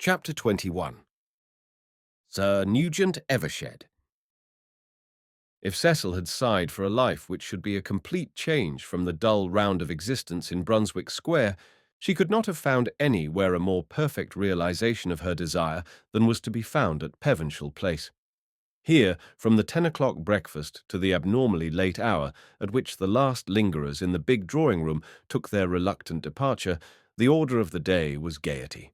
Chapter 21. Sir Nugent Evershed. If Cecil had sighed for a life which should be a complete change from the dull round of existence in Brunswick Square, she could not have found anywhere a more perfect realization of her desire than was to be found at Pevenshall Place. Here, from the 10 o'clock breakfast to the abnormally late hour at which the last lingerers in the big drawing-room took their reluctant departure, the order of the day was gaiety.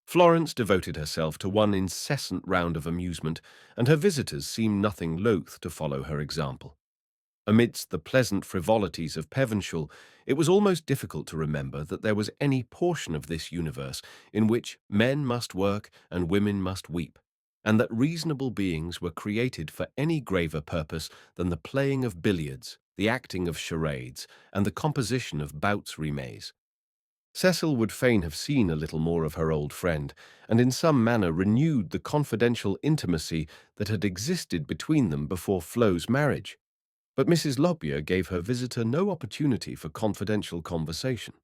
Florence devoted herself to one incessant round of amusement, and her visitors seemed nothing loath to follow her example. Amidst the pleasant frivolities of Pevenshall, it was almost difficult to remember that there was any portion of this universe in which men must work and women must weep, and that reasonable beings were created for any graver purpose than the playing of billiards, the acting of charades, and the composition of bouts rimes. Cecil would fain have seen a little more of her old friend, and in some manner renewed the confidential intimacy that had existed between them before Flo's marriage. But Mrs. Lobbyer gave her visitor no opportunity for confidential conversation.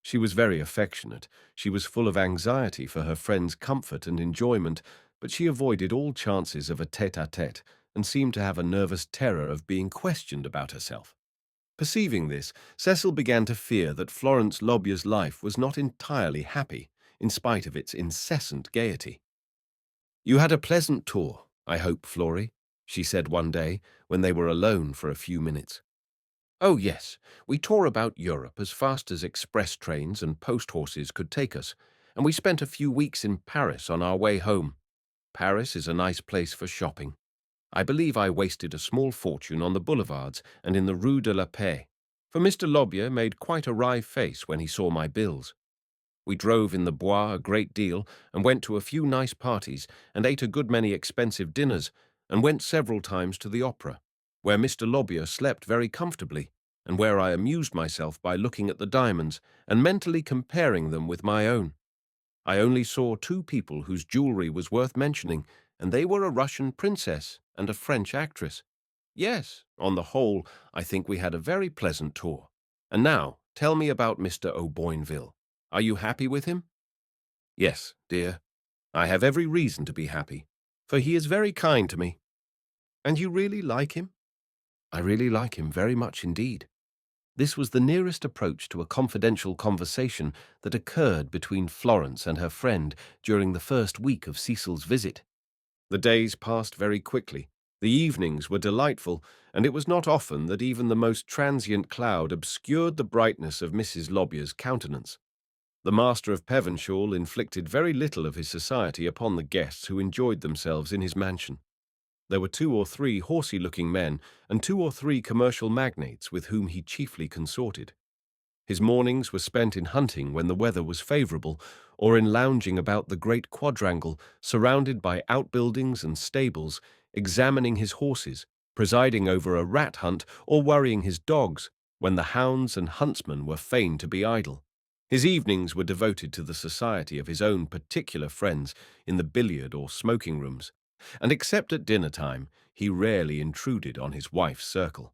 She was very affectionate, she was full of anxiety for her friend's comfort and enjoyment, but she avoided all chances of a tete-à-tete, and seemed to have a nervous terror of being questioned about herself. Perceiving this, Cecil began to fear that Florence Lobbyer's life was not entirely happy, in spite of its incessant gaiety. "You had a pleasant tour, I hope, Flory," she said one day, when they were alone for a few minutes. "Oh, yes, we tore about Europe as fast as express trains and post-horses could take us, and we spent a few weeks in Paris on our way home. Paris is a nice place for shopping. I believe I wasted a small fortune on the boulevards and in the Rue de la Paix, for Mr. Lobbyer made quite a wry face when he saw my bills. We drove in the Bois a great deal and went to a few nice parties and ate a good many expensive dinners and went several times to the opera, where Mr. Lobbyer slept very comfortably and where I amused myself by looking at the diamonds and mentally comparing them with my own. I only saw two people whose jewelry was worth mentioning, and they were a Russian princess and a French actress. Yes, on the whole, I think we had a very pleasant tour. And now, tell me about Mr. O'Boynville. Are you happy with him?" "Yes, dear. I have every reason to be happy, for he is very kind to me." "And you really like him?" "I really like him very much indeed." This was the nearest approach to a confidential conversation that occurred between Florence and her friend during the first week of Cecil's visit. The days passed very quickly, the evenings were delightful, and it was not often that even the most transient cloud obscured the brightness of Mrs. Lobbyer's countenance. The master of Pevenshall inflicted very little of his society upon the guests who enjoyed themselves in his mansion. There were 2 or 3 horsey-looking men and 2 or 3 commercial magnates with whom he chiefly consorted. His mornings were spent in hunting when the weather was favourable, or in lounging about the great quadrangle, surrounded by outbuildings and stables, examining his horses, presiding over a rat hunt, or worrying his dogs, when the hounds and huntsmen were fain to be idle. His evenings were devoted to the society of his own particular friends in the billiard or smoking rooms, and except at dinner-time, he rarely intruded on his wife's circle.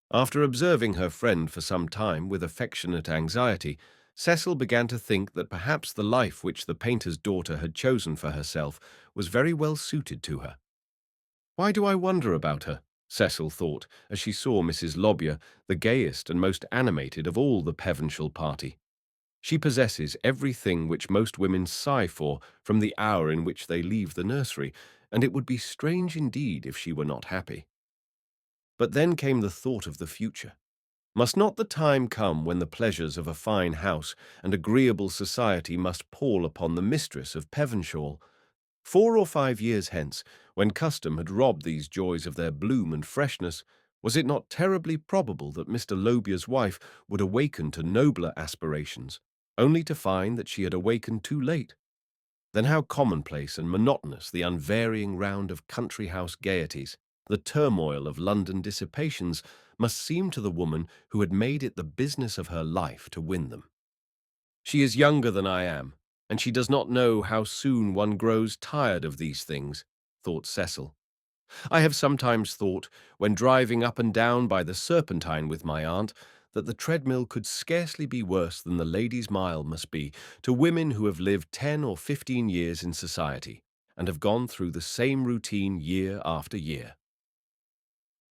After observing her friend for some time with affectionate anxiety, Cecil began to think that perhaps the life which the painter's daughter had chosen for herself was very well suited to her. "Why do I wonder about her?" Cecil thought, as she saw Mrs. Lobbyer, the gayest and most animated of all the Pevenshall party. "She possesses everything which most women sigh for from the hour in which they leave the nursery, and it would be strange indeed if she were not happy." But then came the thought of the future. Must not the time come when the pleasures of a fine house and agreeable society must pall upon the mistress of Pevenshall? 4 or 5 years hence, when custom had robbed these joys of their bloom and freshness, was it not terribly probable that Mr. Lobyer's wife would awaken to nobler aspirations, only to find that she had awakened too late? Then how commonplace and monotonous the unvarying round of country-house gaieties, the turmoil of London dissipations, must seem to the woman who had made it the business of her life to win them. "She is younger than I am, and she does not know how soon one grows tired of these things," thought Cecil. "I have sometimes thought, when driving up and down by the Serpentine with my aunt, that the treadmill could scarcely be worse than the ladies' mile must be to women who have lived 10 or 15 years in society and have gone through the same routine year after year.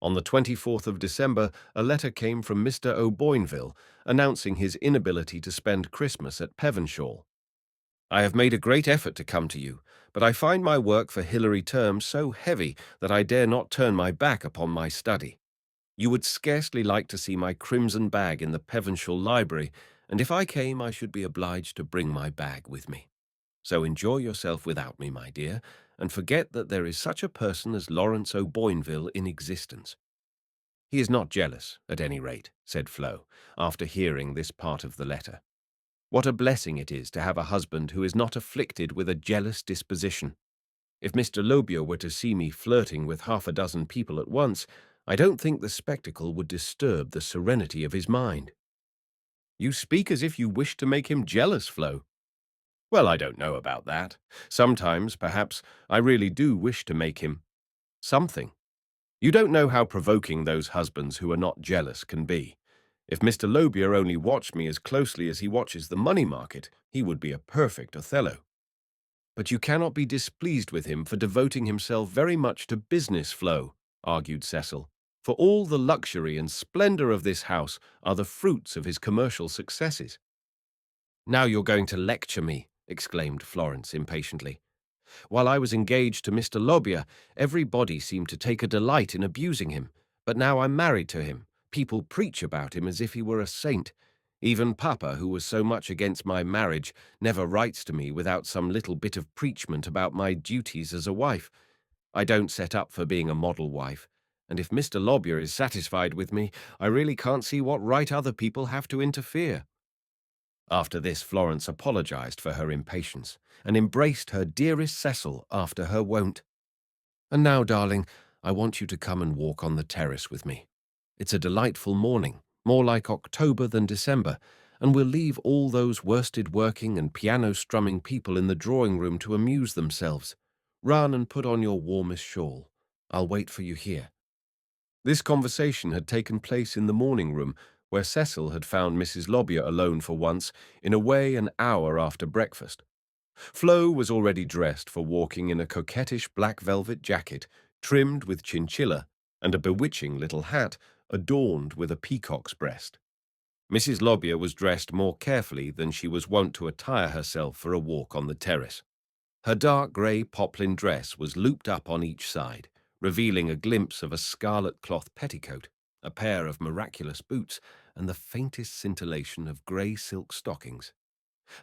On the 24th of December, a letter came from Mr. O'Boynville announcing his inability to spend Christmas at Pevenshaw. I have made a great effort to come to you, but I find my work for Hilary term so heavy that I dare not turn my back upon my study. You would scarcely like to see my crimson bag in the Pevenshaw Library, and if I came I should be obliged to bring my bag with me. So enjoy yourself without me, my dear, and forget that there is such a person as Lawrence O'Boynville in existence. He is not jealous, at any rate, said Flo, after hearing this part of the letter. What a blessing it is to have a husband who is not afflicted with a jealous disposition. If Mr. Lobier were to see me flirting with half a dozen people at once, I don't think the spectacle would disturb the serenity of his mind. You speak as if you wished to make him jealous, Flo. Well, I don't know about that. Sometimes, perhaps, I really do wish to make him something. You don't know how provoking those husbands who are not jealous can be. If Mr. Lobier only watched me as closely as he watches the money market, he would be a perfect Othello. But you cannot be displeased with him for devoting himself very much to business, Flo, argued Cecil, for all the luxury and splendor of this house are the fruits of his commercial successes. Now you're going to lecture me, exclaimed Florence impatiently. While I was engaged to Mr. Lobier, everybody seemed to take a delight in abusing him, but now I'm married to him. People preach about him as if he were a saint. Even Papa, who was so much against my marriage, never writes to me without some little bit of preachment about my duties as a wife. I don't set up for being a model wife, and if Mr. Lobier is satisfied with me, I really can't see what right other people have to interfere. After this, Florence apologized for her impatience and embraced her dearest Cecil after her wont. And now, darling, I want you to come and walk on the terrace with me. It's a delightful morning, more like October than December, and we'll leave all those worsted working and piano-strumming people in the drawing-room to amuse themselves. Run and put on your warmest shawl. I'll wait for you here. This conversation had taken place in the morning-room, where Cecil had found Mrs. Lobier alone for once, in a way an hour after breakfast. Flo was already dressed for walking in a coquettish black velvet jacket, trimmed with chinchilla, and a bewitching little hat adorned with a peacock's breast. Mrs. Lobier was dressed more carefully than she was wont to attire herself for a walk on the terrace. Her dark grey poplin dress was looped up on each side, revealing a glimpse of a scarlet cloth petticoat, a pair of miraculous boots, and the faintest scintillation of grey silk stockings.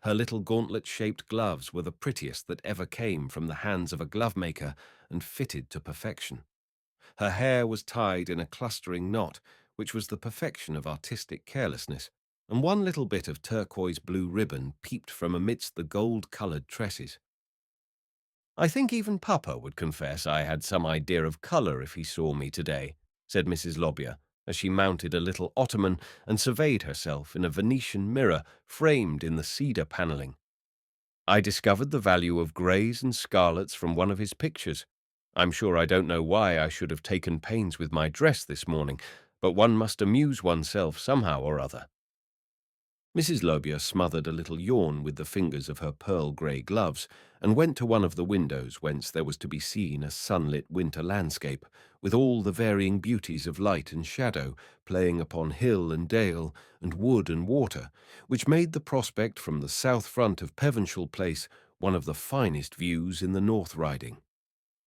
Her little gauntlet-shaped gloves were the prettiest that ever came from the hands of a glove-maker and fitted to perfection. Her hair was tied in a clustering knot, which was the perfection of artistic carelessness, and one little bit of turquoise-blue ribbon peeped from amidst the gold-coloured tresses. I think even Papa would confess I had some idea of colour if he saw me today, said Mrs. Lobier, as she mounted a little ottoman and surveyed herself in a Venetian mirror framed in the cedar panelling. I discovered the value of greys and scarlets from one of his pictures. I'm sure I don't know why I should have taken pains with my dress this morning, but one must amuse oneself somehow or other. Mrs. Lobier smothered a little yawn with the fingers of her pearl-grey gloves and went to one of the windows whence there was to be seen a sunlit winter landscape, with all the varying beauties of light and shadow playing upon hill and dale and wood and water, which made the prospect from the south front of Pevenshaw Place one of the finest views in the North Riding.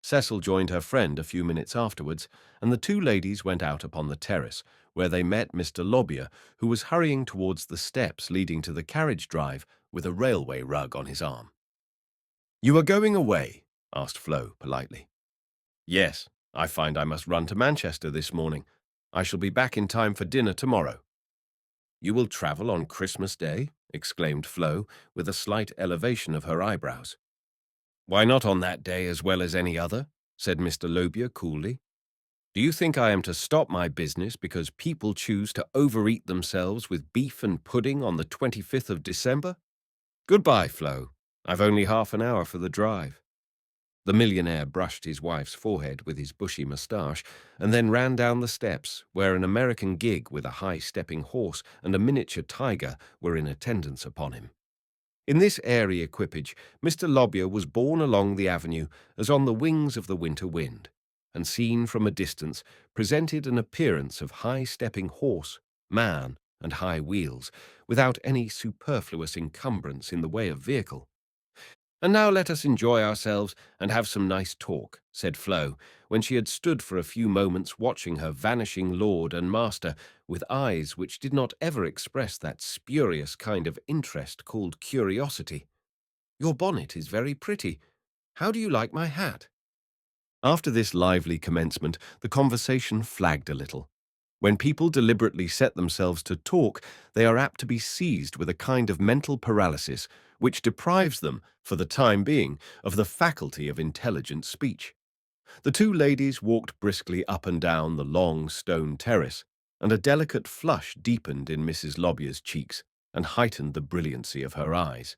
Cecil joined her friend a few minutes afterwards, and the two ladies went out upon the terrace, where they met Mr. Lobier, who was hurrying towards the steps leading to the carriage drive with a railway rug on his arm. "You are going away?" asked Flo politely. "Yes, I find I must run to Manchester this morning. I shall be back in time for dinner tomorrow." "You will travel on Christmas Day?" exclaimed Flo, with a slight elevation of her eyebrows. "Why not on that day as well as any other?" said Mr. Lobier coolly. "Do you think I am to stop my business because people choose to overeat themselves with beef and pudding on the 25th of December? Goodbye, Flo. I've only half an hour for the drive." The millionaire brushed his wife's forehead with his bushy moustache and then ran down the steps, where an American gig with a high-stepping horse and a miniature tiger were in attendance upon him. In this airy equipage, Mr. Lobbyer was borne along the avenue as on the wings of the winter wind, and seen from a distance presented an appearance of high-stepping horse, man, and high wheels, without any superfluous encumbrance in the way of vehicle. "And now let us enjoy ourselves and have some nice talk," said Flo, when she had stood for a few moments watching her vanishing lord and master with eyes which did not ever express that spurious kind of interest called curiosity. "Your bonnet is very pretty. How do you like my hat?" After this lively commencement, the conversation flagged a little. When people deliberately set themselves to talk, they are apt to be seized with a kind of mental paralysis, which deprives them, for the time being, of the faculty of intelligent speech. The two ladies walked briskly up and down the long stone terrace, and a delicate flush deepened in Mrs. Lobyer's cheeks and heightened the brilliancy of her eyes.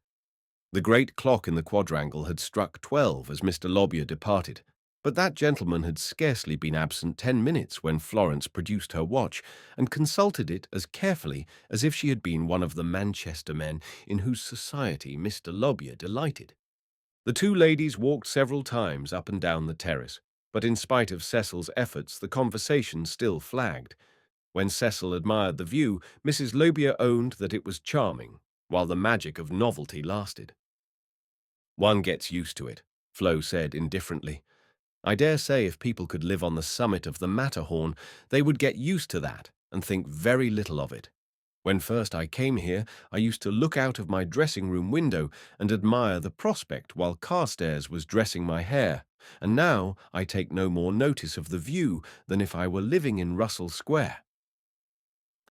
The great clock in the quadrangle had struck 12 as Mr. Lobbyer departed, but that gentleman had scarcely been absent 10 minutes when Florence produced her watch and consulted it as carefully as if she had been one of the Manchester men in whose society Mr. Lobbyer delighted. The two ladies walked several times up and down the terrace, but in spite of Cecil's efforts the conversation still flagged. When Cecil admired the view, Mrs. Lobbyer owned that it was charming, while the magic of novelty lasted. "One gets used to it," Flo said indifferently. "I dare say if people could live on the summit of the Matterhorn, they would get used to that and think very little of it. When first I came here, I used to look out of my dressing-room window and admire the prospect while Carstairs was dressing my hair, and now I take no more notice of the view than if I were living in Russell Square."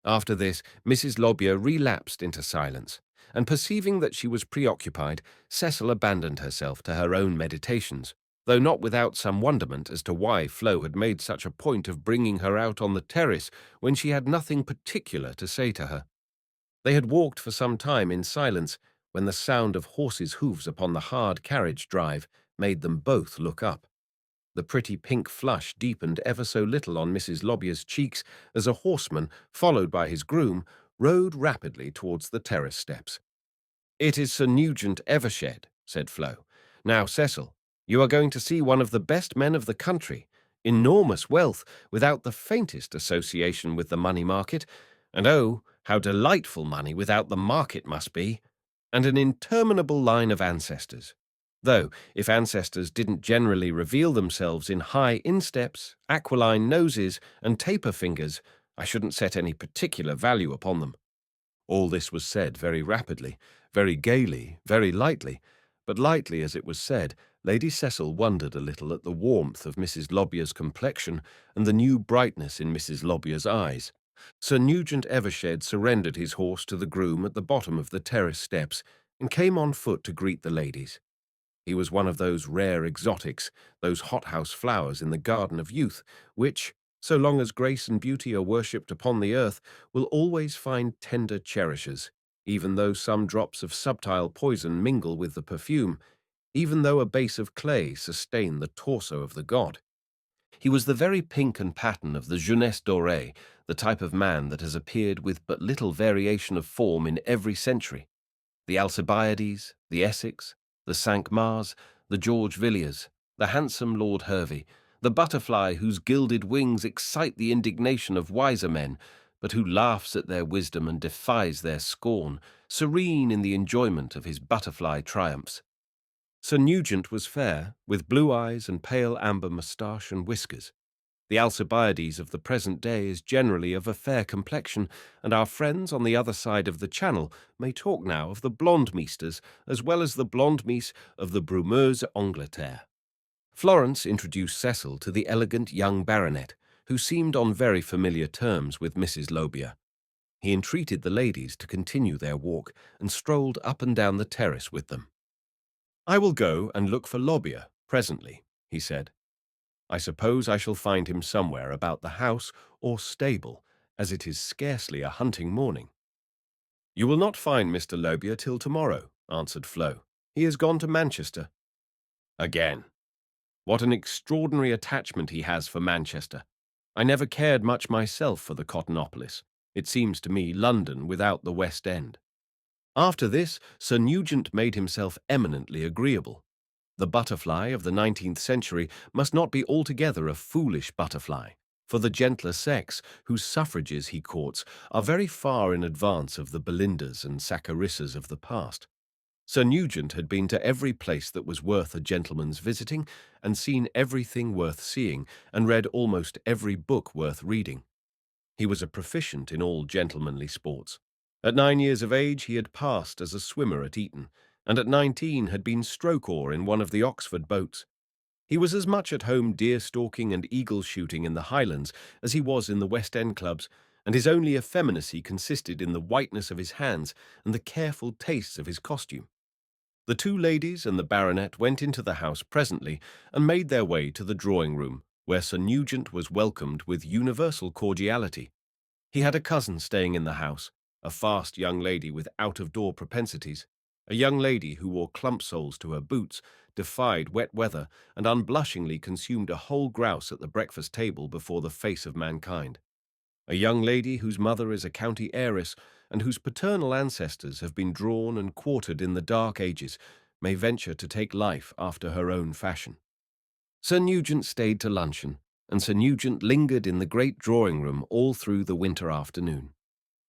After this, Mrs. Lobbyer relapsed into silence, and perceiving that she was preoccupied, Cecil abandoned herself to her own meditations, though not without some wonderment as to why Flo had made such a point of bringing her out on the terrace when she had nothing particular to say to her. They had walked for some time in silence when the sound of horses' hoofs upon the hard carriage drive made them both look up. The pretty pink flush deepened ever so little on Mrs. Lobbyer's cheeks as a horseman, followed by his groom, rode rapidly towards the terrace steps. "It is Sir Nugent Evershed," said Flo. "Now, Cecil, you are going to see one of the best men of the country, enormous wealth without the faintest association with the money market, and oh, how delightful money without the market must be, and an interminable line of ancestors. Though, if ancestors didn't generally reveal themselves in high insteps, aquiline noses, and taper fingers, I shouldn't set any particular value upon them." All this was said very rapidly, very gaily, very lightly, but lightly as it was said, Lady Cecil wondered a little at the warmth of Mrs. Lobbyer's complexion and the new brightness in Mrs. Lobyer's eyes. Sir Nugent Evershed surrendered his horse to the groom at the bottom of the terrace steps and came on foot to greet the ladies. He was one of those rare exotics, those hothouse flowers in the garden of youth, which, so long as grace and beauty are worshipped upon the earth, will always find tender cherishers, even though some drops of subtile poison mingle with the perfume, even though a base of clay sustain the torso of the god. He was the very pink and pattern of the jeunesse dorée, the type of man that has appeared with but little variation of form in every century. The Alcibiades, the Essex, the Cinq-Mars, the George Villiers, the handsome Lord Hervey, the butterfly whose gilded wings excite the indignation of wiser men, but who laughs at their wisdom and defies their scorn, serene in the enjoyment of his butterfly triumphs. Sir Nugent was fair, with blue eyes and pale amber moustache and whiskers. The Alcibiades of the present day is generally of a fair complexion, and our friends on the other side of the Channel may talk now of the blonde meesters as well as the blonde mees of the Brumeuse Angleterre. Florence introduced Cecil to the elegant young baronet, who seemed on very familiar terms with Mrs. Lobbyer. He entreated the ladies to continue their walk and strolled up and down the terrace with them. "I will go and look for Lobbyer presently," he said. "I suppose I shall find him somewhere about the house or stable, as it is scarcely a hunting morning." "You will not find Mr. Lobbyer till tomorrow," answered Flo. "He has gone to Manchester." "Again." What an extraordinary attachment he has for Manchester. I never cared much myself for the Cottonopolis. It seems to me London without the West End. After this, Sir Nugent made himself eminently agreeable. The butterfly of the 19th century must not be altogether a foolish butterfly, for the gentler sex, whose suffrages he courts, are very far in advance of the Belindas and Sacharissas of the past. Sir Nugent had been to every place that was worth a gentleman's visiting, and seen everything worth seeing, and read almost every book worth reading. He was a proficient in all gentlemanly sports. At 9 years of age he had passed as a swimmer at Eton, and at 19 had been stroke-oar in one of the Oxford boats. He was as much at home deer-stalking and eagle-shooting in the Highlands as he was in the West End clubs, and his only effeminacy consisted in the whiteness of his hands and the careful tastes of his costume. The two ladies and the baronet went into the house presently and made their way to the drawing-room, where Sir Nugent was welcomed with universal cordiality. He had a cousin staying in the house, a fast young lady with out-of-door propensities, a young lady who wore clump-soles to her boots, defied wet weather, and unblushingly consumed a whole grouse at the breakfast table before the face of mankind. A young lady whose mother is a county heiress, and whose paternal ancestors have been drawn and quartered in the dark ages, may venture to take life after her own fashion. Sir Nugent stayed to luncheon, and Sir Nugent lingered in the great drawing-room all through the winter afternoon.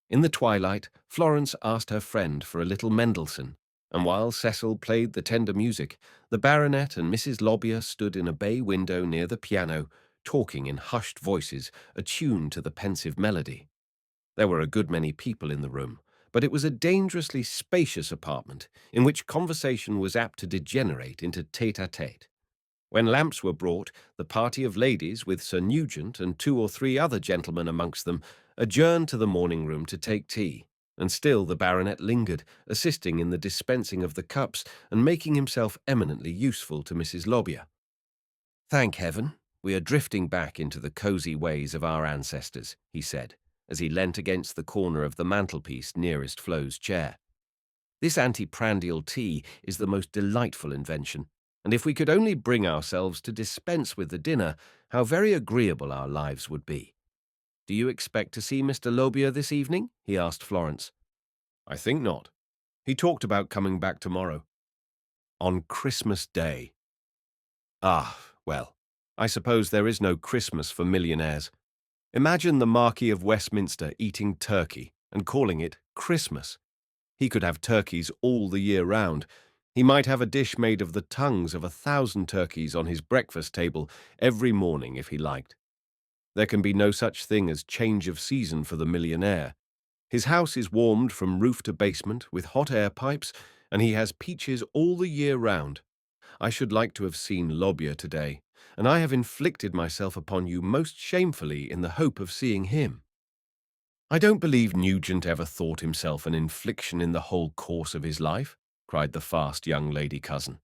In the twilight, Florence asked her friend for a little Mendelssohn, and while Cecil played the tender music, the baronet and Mrs. Lobbyer stood in a bay window near the piano, talking in hushed voices, attuned to the pensive melody. There were a good many people in the room, but it was a dangerously spacious apartment, in which conversation was apt to degenerate into tete-à-tete. When lamps were brought, the party of ladies, with Sir Nugent and 2 or 3 other gentlemen amongst them, adjourned to the morning-room to take tea, and still the baronet lingered, assisting in the dispensing of the cups and making himself eminently useful to Mrs. Lobbyer. "Thank heaven, we are drifting back into the cosy ways of our ancestors," he said, as he leant against the corner of the mantelpiece nearest Flo's chair. "This anteprandial tea is the most delightful invention, and if we could only bring ourselves to dispense with the dinner, how very agreeable our lives would be. Do you expect to see Mr. Lobbyer this evening?" he asked Florence. "I think not. He talked about coming back tomorrow." "On Christmas Day." "Ah, well, I suppose there is no Christmas for millionaires. Imagine the Marquis of Westminster eating turkey and calling it Christmas. He could have turkeys all the year round. He might have a dish made of the tongues of 1,000 turkeys on his breakfast table every morning if he liked. There can be no such thing as change of season for the millionaire. His house is warmed from roof to basement with hot air pipes, and he has peaches all the year round. I should like to have seen Lobbyer today, and I have inflicted myself upon you most shamefully in the hope of seeing him." "I don't believe Nugent ever thought himself an infliction in the whole course of his life," cried the fast young lady cousin.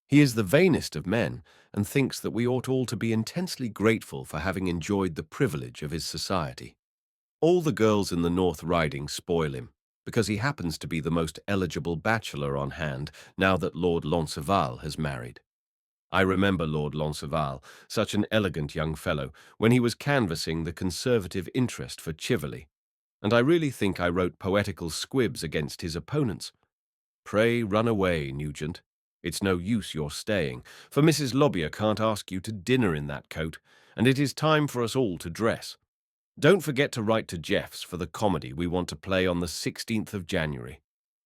"He is the vainest of men, and thinks that we ought all to be intensely grateful for having enjoyed the privilege of his society. All the girls in the North Riding spoil him, because he happens to be the most eligible bachelor on hand now that Lord Lonceval has married. I remember Lord Lonceval, such an elegant young fellow, when he was canvassing the Conservative interest for Chiverley, and I really think I wrote poetical squibs against his opponents. Pray run away, Nugent. It's no use your staying, for Mrs. Lobbyer can't ask you to dinner in that coat, and it is time for us all to dress. Don't forget to write to Jeff's for the comedy we want to play on the 16th of January.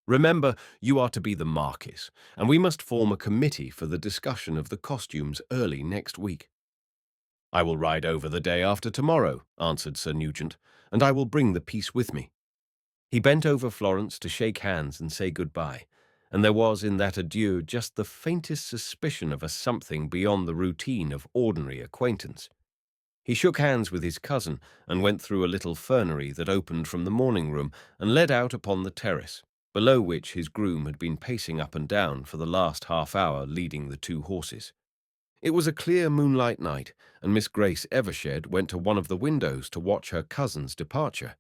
Remember, you are to be the Marquis, and we must form a committee for the discussion of the costumes early next week." "I will ride over the day after tomorrow," answered Sir Nugent, "and I will bring the piece with me." He bent over Florence to shake hands and say goodbye, and there was in that adieu just the faintest suspicion of a something beyond the routine of ordinary acquaintance. He shook hands with his cousin and went through a little fernery that opened from the morning-room and led out upon the terrace, below which his groom had been pacing up and down for the last half-hour leading the 2 horses. It was a clear moonlight night, and Miss Grace Evershed went to one of the windows to watch her cousin's departure.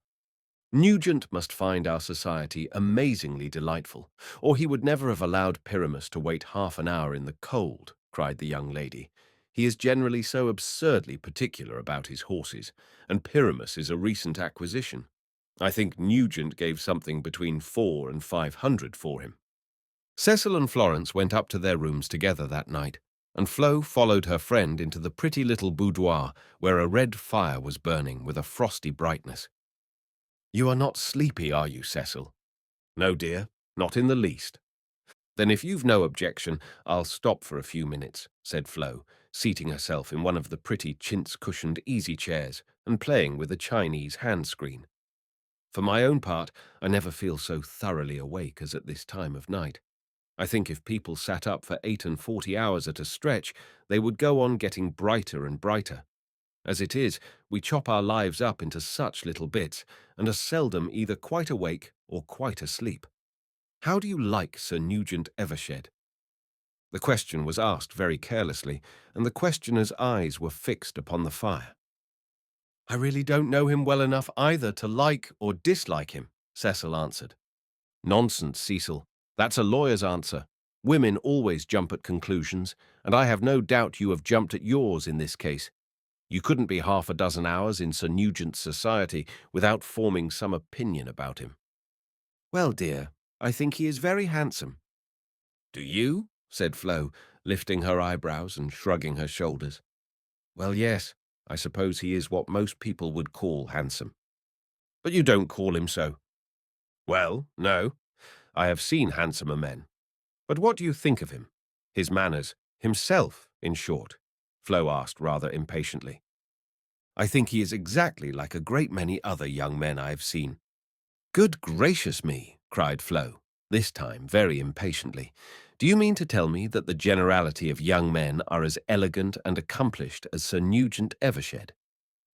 "Nugent must find our society amazingly delightful, or he would never have allowed Pyramus to wait half an hour in the cold," cried the young lady. He is generally so absurdly particular about his horses, and Pyramus is a recent acquisition. I think Nugent gave something between 400 and 500 for him. Cecil and Florence went up to their rooms together that night, and Flo followed her friend into the pretty little boudoir where a red fire was burning with a frosty brightness. "You are not sleepy, are you, Cecil?" "No, dear, not in the least." "Then if you've no objection, I'll stop for a few minutes," said Flo, seating herself in one of the pretty chintz-cushioned easy chairs and playing with a Chinese hand screen. "For my own part, I never feel so thoroughly awake as at this time of night. I think if people sat up for 48 hours at a stretch, they would go on getting brighter and brighter. As it is, we chop our lives up into such little bits, and are seldom either quite awake or quite asleep. How do you like Sir Nugent Evershed?" The question was asked very carelessly, and the questioner's eyes were fixed upon the fire. "I really don't know him well enough either to like or dislike him," Cecil answered. "Nonsense, Cecil. That's a lawyer's answer. Women always jump at conclusions, and I have no doubt you have jumped at yours in this case. You couldn't be half a dozen hours in Sir Nugent's society without forming some opinion about him." "Well, dear, I think he is very handsome." "Do you?" said Flo, lifting her eyebrows and shrugging her shoulders. "Well, yes, I suppose he is what most people would call handsome." "But you don't call him so." "Well, no. I have seen handsomer men. But what do you think of him? His manners, himself, in short?" Flo asked rather impatiently. "I think he is exactly like a great many other young men I have seen." "Good gracious me!" cried Flo, this time very impatiently. "Do you mean to tell me that the generality of young men are as elegant and accomplished as Sir Nugent Evershed?"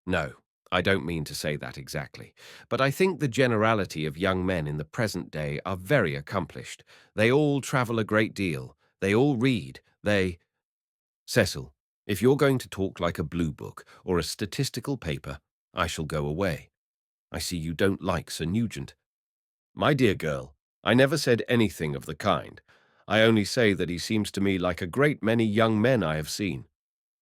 "No, I don't mean to say that exactly, but I think the generality of young men in the present day are very accomplished. They all travel a great deal. They all read. Cecil, if you're going to talk like a blue book or a statistical paper, I shall go away. I see you don't like Sir Nugent." "My dear girl, I never said anything of the kind. I only say that he seems to me like a great many young men I have seen.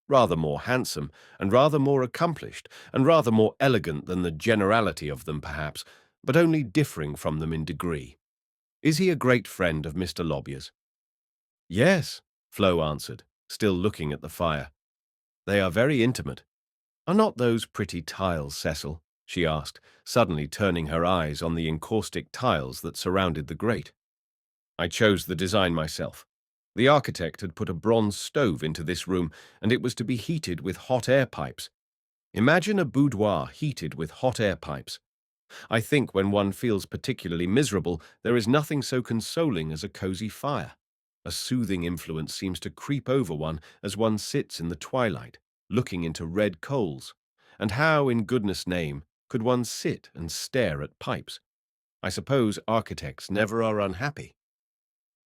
Rather more handsome, and rather more accomplished, and rather more elegant than the generality of them, perhaps, but only differing from them in degree. Is he a great friend of Mr. Lobbier's?" "Yes," Flo answered, still looking at the fire. "They are very intimate. Are not those pretty tiles, Cecil?" she asked, suddenly turning her eyes on the encaustic tiles that surrounded the grate. "I chose the design myself. The architect had put a bronze stove into this room, and it was to be heated with hot air pipes. Imagine a boudoir heated with hot air pipes. I think when one feels particularly miserable, there is nothing so consoling as a cozy fire. A soothing influence seems to creep over one as one sits in the twilight, looking into red coals. And how, in goodness' name, could one sit and stare at pipes? I suppose architects never are unhappy."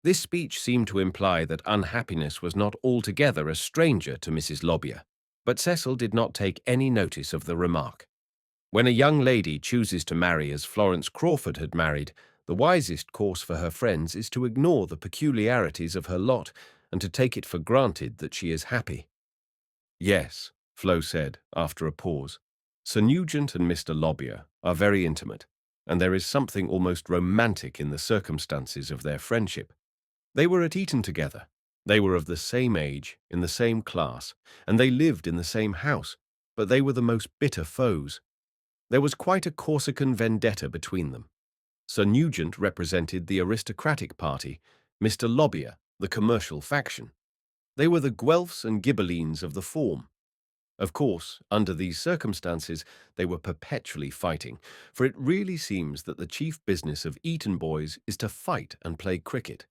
This speech seemed to imply that unhappiness was not altogether a stranger to Mrs. Lobbier, but Cecil did not take any notice of the remark. When a young lady chooses to marry as Florence Crawford had married, the wisest course for her friends is to ignore the peculiarities of her lot and to take it for granted that she is happy. "Yes," Flo said, after a pause. "Sir Nugent and Mr. Lobbier are very intimate, and there is something almost romantic in the circumstances of their friendship. They were at Eton together. They were of the same age, in the same class, and they lived in the same house, but they were the most bitter foes. There was quite a Corsican vendetta between them. Sir Nugent represented the aristocratic party, Mr. Lobbier the commercial faction. They were the Guelphs and Ghibellines of the form. Of course, under these circumstances, they were perpetually fighting, for it really seems that the chief business of Eton boys is to fight and play cricket.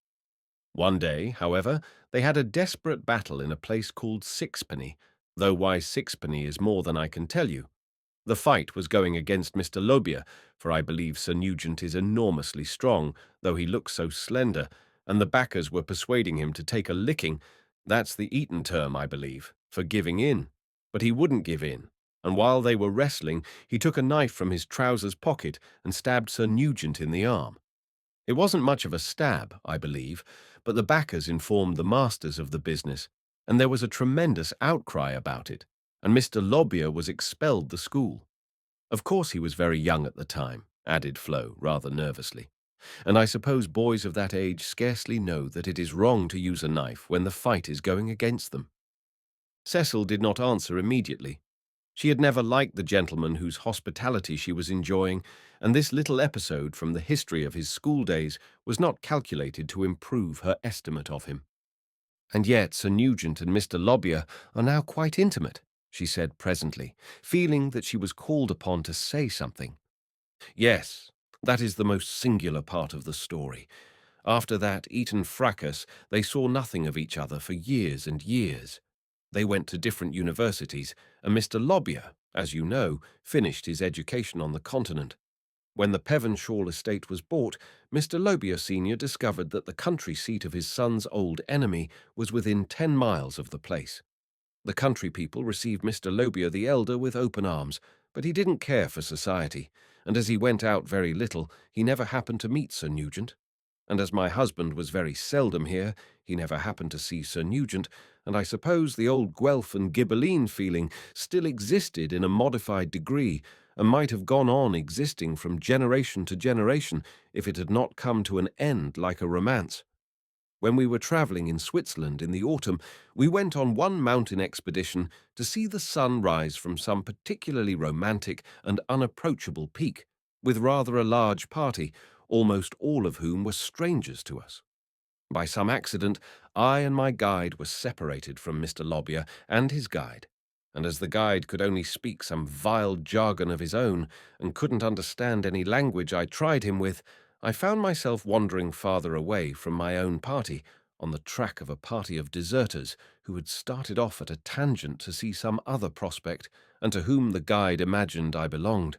One day, however, they had a desperate battle in a place called Sixpenny, though why Sixpenny is more than I can tell you. The fight was going against Mr. Lobbier, for I believe Sir Nugent is enormously strong, though he looks so slender, and the backers were persuading him to take a licking. That's the Eton term, I believe, for giving in. But he wouldn't give in, and while they were wrestling, he took a knife from his trousers pocket and stabbed Sir Nugent in the arm. It wasn't much of a stab, I believe, but the backers informed the masters of the business, and there was a tremendous outcry about it, and Mr. Lobbyer was expelled the school. Of course he was very young at the time, added Flo, rather nervously, and I suppose boys of that age scarcely know that it is wrong to use a knife when the fight is going against them. Cecil did not answer immediately. She had never liked the gentleman whose hospitality she was enjoying, and this little episode from the history of his school days was not calculated to improve her estimate of him. And yet Sir Nugent and Mr. Lobbyer are now quite intimate, she said presently, feeling that she was called upon to say something. Yes, that is the most singular part of the story. After that Eton fracas, they saw nothing of each other for years and years. They went to different universities, and Mr. Lobbyer, as you know, finished his education on the continent. When the Pevenshaw estate was bought, Mr. Lobbyer Sr. discovered that the country seat of his son's old enemy was within 10 miles of the place. The country people received Mr. Lobbyer the elder with open arms, but he didn't care for society, and as he went out very little, he never happened to meet Sir Nugent. And as my husband was very seldom here, he never happened to see Sir Nugent, and I suppose the old Guelph and Ghibelline feeling still existed in a modified degree, and might have gone on existing from generation to generation if it had not come to an end like a romance. When we were travelling in Switzerland in the autumn, we went on one mountain expedition to see the sun rise from some particularly romantic and unapproachable peak, with rather a large party, almost all of whom were strangers to us. By some accident, I and my guide were separated from Mr. Lobbyer and his guide, and as the guide could only speak some vile jargon of his own and couldn't understand any language I tried him with, I found myself wandering farther away from my own party, on the track of a party of deserters who had started off at a tangent to see some other prospect, and to whom the guide imagined I belonged.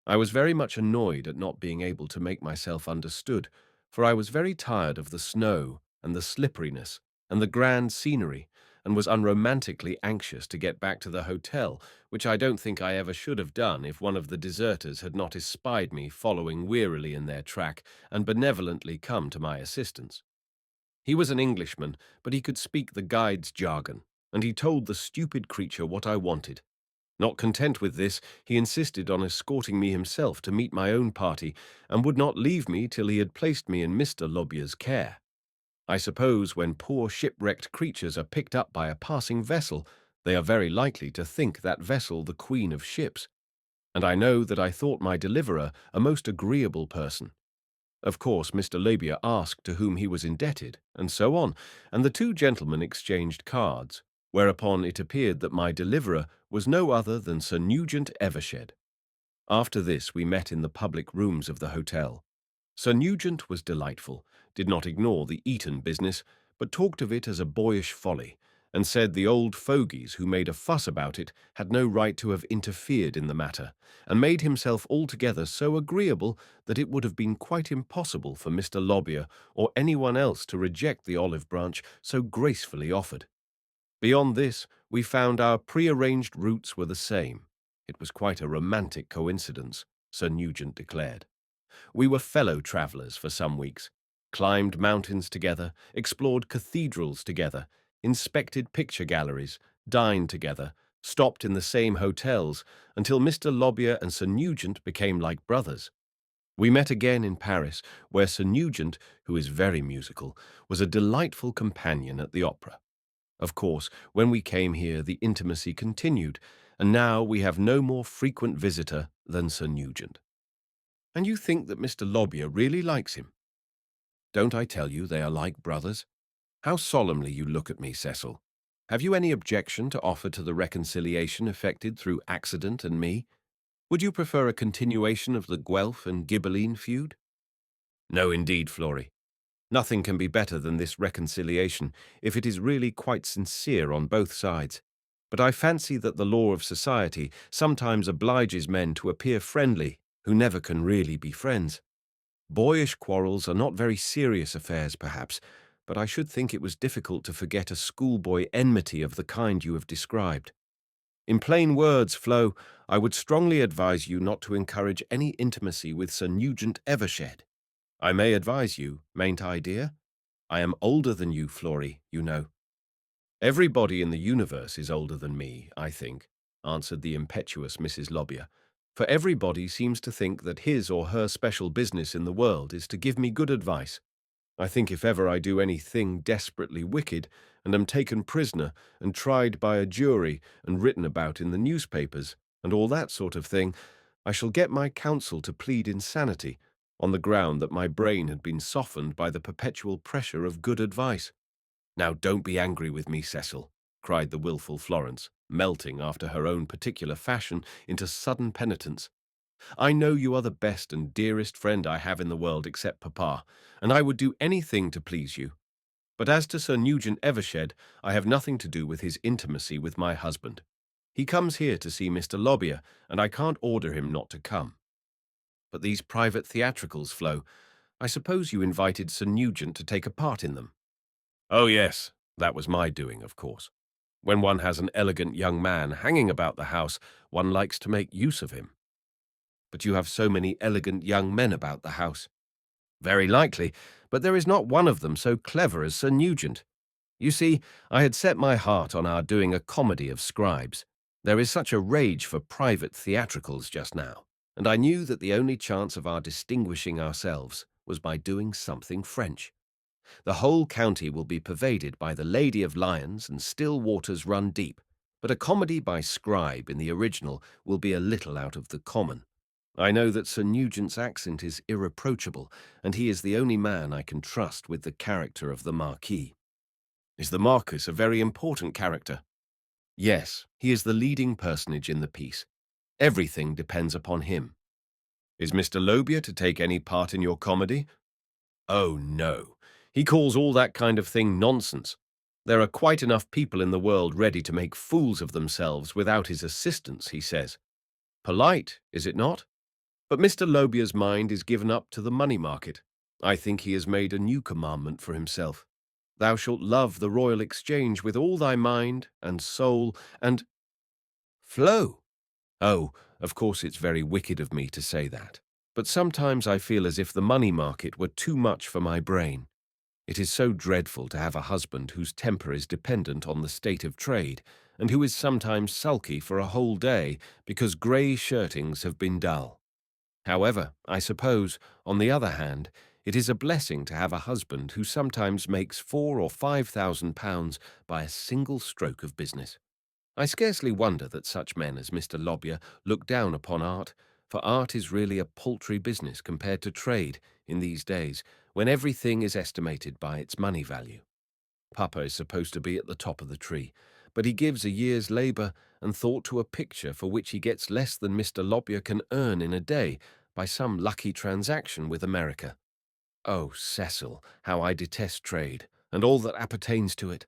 I was very much annoyed at not being able to make myself understood, for I was very tired of the snow and the slipperiness and the grand scenery, and was unromantically anxious to get back to the hotel, which I don't think I ever should have done if one of the deserters had not espied me following wearily in their track and benevolently come to my assistance. He was an Englishman, but he could speak the guide's jargon, and he told the stupid creature what I wanted. Not content with this, he insisted on escorting me himself to meet my own party, and would not leave me till he had placed me in Mr. Lobbyer's care. I suppose when poor shipwrecked creatures are picked up by a passing vessel, they are very likely to think that vessel the queen of ships, and I know that I thought my deliverer a most agreeable person. Of course, Mr. Lobbyer asked to whom he was indebted, and so on, and the two gentlemen exchanged cards, whereupon it appeared that my deliverer was no other than Sir Nugent Evershed. After this we met in the public rooms of the hotel. Sir Nugent was delightful, did not ignore the Eton business, but talked of it as a boyish folly, and said the old fogies who made a fuss about it had no right to have interfered in the matter, and made himself altogether so agreeable that it would have been quite impossible for Mr. Lobbyer or anyone else to reject the olive branch so gracefully offered. Beyond this, we found our prearranged routes were the same. It was quite a romantic coincidence, Sir Nugent declared. We were fellow travellers for some weeks, climbed mountains together, explored cathedrals together, inspected picture galleries, dined together, stopped in the same hotels, until Mr. Lobbyer and Sir Nugent became like brothers. We met again in Paris, where Sir Nugent, who is very musical, was a delightful companion at the opera. Of course, when we came here, the intimacy continued, and now we have no more frequent visitor than Sir Nugent. And you think that Mr. Lobbyer really likes him? Don't I tell you they are like brothers? How solemnly you look at me, Cecil. Have you any objection to offer to the reconciliation effected through accident and me? Would you prefer a continuation of the Guelph and Ghibelline feud? No, indeed, Florrie. Nothing can be better than this reconciliation if it is really quite sincere on both sides. But I fancy that the law of society sometimes obliges men to appear friendly who never can really be friends. Boyish quarrels are not very serious affairs, perhaps, but I should think it was difficult to forget a schoolboy enmity of the kind you have described. In plain words, Flo, I would strongly advise you not to encourage any intimacy with Sir Nugent Evershed. I may advise you, mayn't I, dear? I am older than you, Florrie, you know. Everybody in the universe is older than me, I think, answered the impetuous Mrs. Lobbyer, for everybody seems to think that his or her special business in the world is to give me good advice. I think if ever I do anything desperately wicked, and am taken prisoner and tried by a jury and written about in the newspapers, and all that sort of thing, I shall get my counsel to plead insanity, on the ground that my brain had been softened by the perpetual pressure of good advice. Now don't be angry with me, Cecil, cried the wilful Florence, melting after her own particular fashion into sudden penitence. I know you are the best and dearest friend I have in the world except Papa, and I would do anything to please you. But as to Sir Nugent Evershed, I have nothing to do with his intimacy with my husband. He comes here to see Mr. Lobbyer, and I can't order him not to come. But these private theatricals, Flo, I suppose you invited Sir Nugent to take a part in them. Oh yes, that was my doing, of course. When one has an elegant young man hanging about the house, one likes to make use of him. But you have so many elegant young men about the house. Very likely, but there is not one of them so clever as Sir Nugent. You see, I had set my heart on our doing a comedy of scribes. There is such a rage for private theatricals just now, and I knew that the only chance of our distinguishing ourselves was by doing something French. The whole county will be pervaded by the Lady of Lions and Still Waters Run Deep, but a comedy by scribe in the original will be a little out of the common. I know that Sir Nugent's accent is irreproachable, and he is the only man I can trust with the character of the Marquis. Is the Marquis a very important character? Yes, he is the leading personage in the piece. Everything depends upon him. Is Mr. Lobier to take any part in your comedy? Oh, no. He calls all that kind of thing nonsense. There are quite enough people in the world ready to make fools of themselves without his assistance, he says. Polite, is it not? But Mr. Lobier's mind is given up to the money market. I think he has made a new commandment for himself. Thou shalt love the Royal Exchange with all thy mind and soul and— Flo! Oh, of course it's very wicked of me to say that. But sometimes I feel as if the money market were too much for my brain. It is so dreadful to have a husband whose temper is dependent on the state of trade, and who is sometimes sulky for a whole day because grey shirtings have been dull. However, I suppose, on the other hand, it is a blessing to have a husband who sometimes makes £4,000 or £5,000 by a single stroke of business. I scarcely wonder that such men as Mr. Lobbyer look down upon art, for art is really a paltry business compared to trade in these days, when everything is estimated by its money value. Papa is supposed to be at the top of the tree, but he gives a year's labour and thought to a picture for which he gets less than Mr. Lobbyer can earn in a day by some lucky transaction with America. Oh, Cecil, how I detest trade, and all that appertains to it.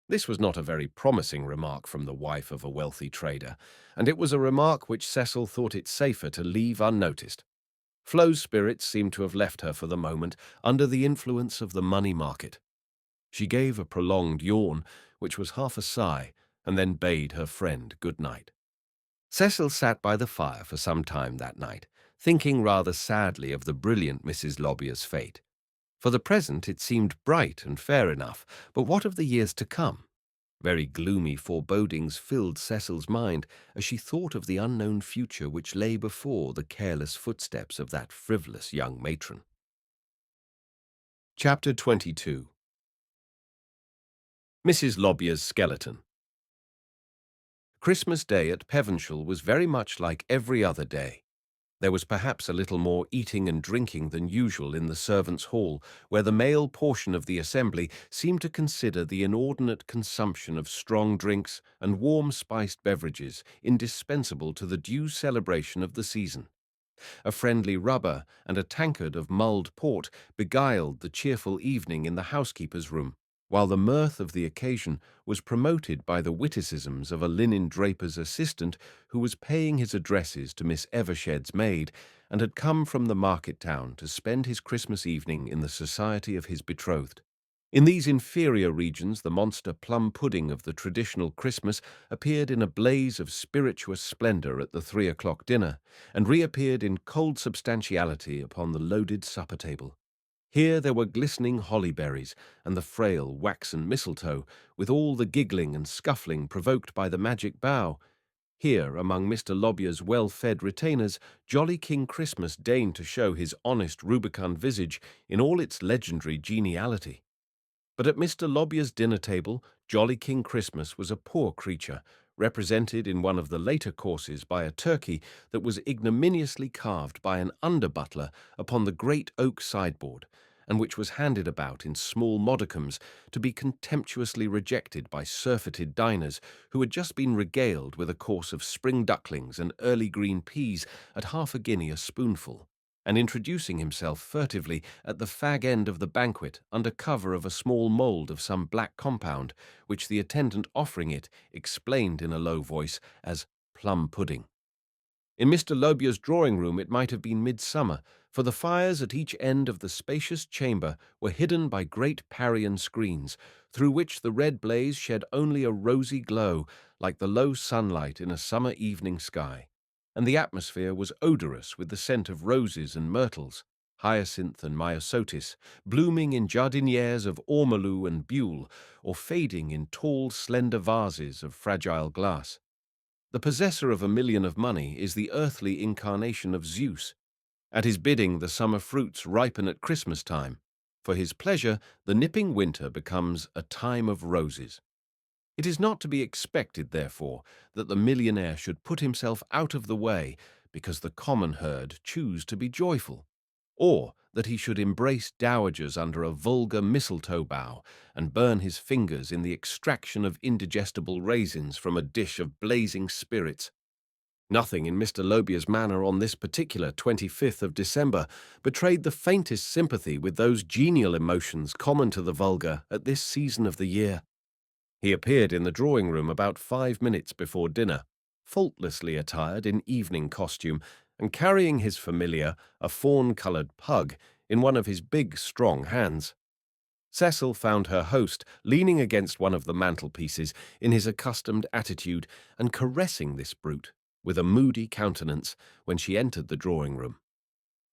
This was not a very promising remark from the wife of a wealthy trader, and it was a remark which Cecil thought it safer to leave unnoticed. Flo's spirits seemed to have left her for the moment under the influence of the money market. She gave a prolonged yawn, which was half a sigh, and then bade her friend good night. Cecil sat by the fire for some time that night, thinking rather sadly of the brilliant Mrs. Lobbier's fate. For the present it seemed bright and fair enough, but what of the years to come? Very gloomy forebodings filled Cecil's mind as she thought of the unknown future which lay before the careless footsteps of that frivolous young matron. Chapter 22. Mrs. Lobbier's Skeleton. Christmas Day at Pevenshall was very much like every other day. There was perhaps a little more eating and drinking than usual in the servants' hall, where the male portion of the assembly seemed to consider the inordinate consumption of strong drinks and warm spiced beverages indispensable to the due celebration of the season. A friendly rubber and a tankard of mulled port beguiled the cheerful evening in the housekeeper's room, while the mirth of the occasion was promoted by the witticisms of a linen draper's assistant who was paying his addresses to Miss Evershed's maid, and had come from the market town to spend his Christmas evening in the society of his betrothed. In these inferior regions the monster plum pudding of the traditional Christmas appeared in a blaze of spirituous splendour at the 3 o'clock dinner, and reappeared in cold substantiality upon the loaded supper table. Here there were glistening holly berries and the frail waxen mistletoe, with all the giggling and scuffling provoked by the magic bough. Here, among Mr. Lobbier's well-fed retainers, jolly King Christmas deigned to show his honest rubicund visage in all its legendary geniality. But at Mr. Lobbier's dinner table, jolly King Christmas was a poor creature, represented in one of the later courses by a turkey that was ignominiously carved by an under-butler upon the great oak sideboard, and which was handed about in small modicums to be contemptuously rejected by surfeited diners who had just been regaled with a course of spring ducklings and early green peas at half a guinea a spoonful, and introducing himself furtively at the fag end of the banquet under cover of a small mould of some black compound, which the attendant offering it explained in a low voice as plum pudding. In Mr. Lobbier's drawing-room it might have been midsummer, for the fires at each end of the spacious chamber were hidden by great Parian screens, through which the red blaze shed only a rosy glow, like the low sunlight in a summer evening sky, and the atmosphere was odorous with the scent of roses and myrtles, hyacinth and myosotis, blooming in jardinières of ormolu and buhl, or fading in tall, slender vases of fragile glass. The possessor of 1,000,000 of money is the earthly incarnation of Zeus. At his bidding, the summer fruits ripen at Christmas time. For his pleasure, the nipping winter becomes a time of roses. It is not to be expected, therefore, that the millionaire should put himself out of the way because the common herd choose to be joyful, or that he should embrace dowagers under a vulgar mistletoe bough and burn his fingers in the extraction of indigestible raisins from a dish of blazing spirits. Nothing in Mr. Lobbier's manner on this particular 25th of December betrayed the faintest sympathy with those genial emotions common to the vulgar at this season of the year. He appeared in the drawing-room about 5 minutes before dinner, faultlessly attired in evening costume, and carrying his familiar, a fawn-coloured pug, in one of his big, strong hands. Cecil found her host leaning against one of the mantelpieces in his accustomed attitude and caressing this brute, with a moody countenance, when she entered the drawing-room.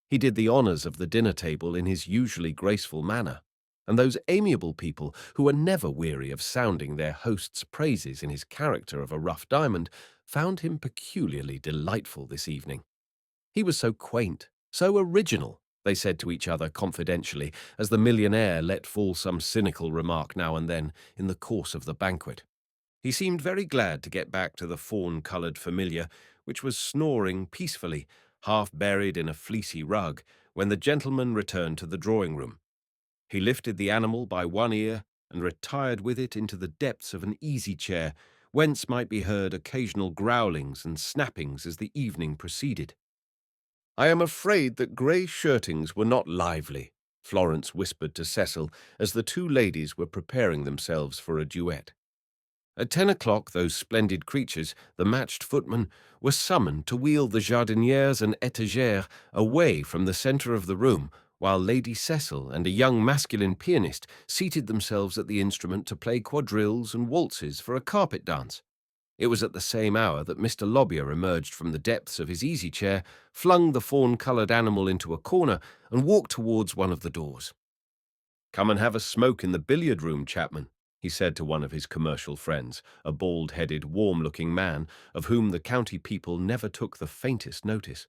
He did the honours of the dinner-table in his usually graceful manner, and those amiable people who are never weary of sounding their host's praises in his character of a rough diamond found him peculiarly delightful this evening. He was so quaint, so original, they said to each other confidentially, as the millionaire let fall some cynical remark now and then in the course of the banquet. He seemed very glad to get back to the fawn-coloured familiar, which was snoring peacefully, half buried in a fleecy rug, when the gentleman returned to the drawing-room. He lifted the animal by one ear and retired with it into the depths of an easy-chair, whence might be heard occasional growlings and snappings as the evening proceeded. "I am afraid that grey shirtings were not lively," Florence whispered to Cecil as the two ladies were preparing themselves for a duet. At 10 o'clock, those splendid creatures, the matched footmen, were summoned to wheel the jardinières and étagères away from the centre of the room, while Lady Cecil and a young masculine pianist seated themselves at the instrument to play quadrilles and waltzes for a carpet dance. It was at the same hour that Mr. Lobbier emerged from the depths of his easy-chair, flung the fawn-coloured animal into a corner, and walked towards one of the doors. "Come and have a smoke in the billiard-room, Chapman," he said to one of his commercial friends, a bald-headed, warm-looking man, of whom the county people never took the faintest notice.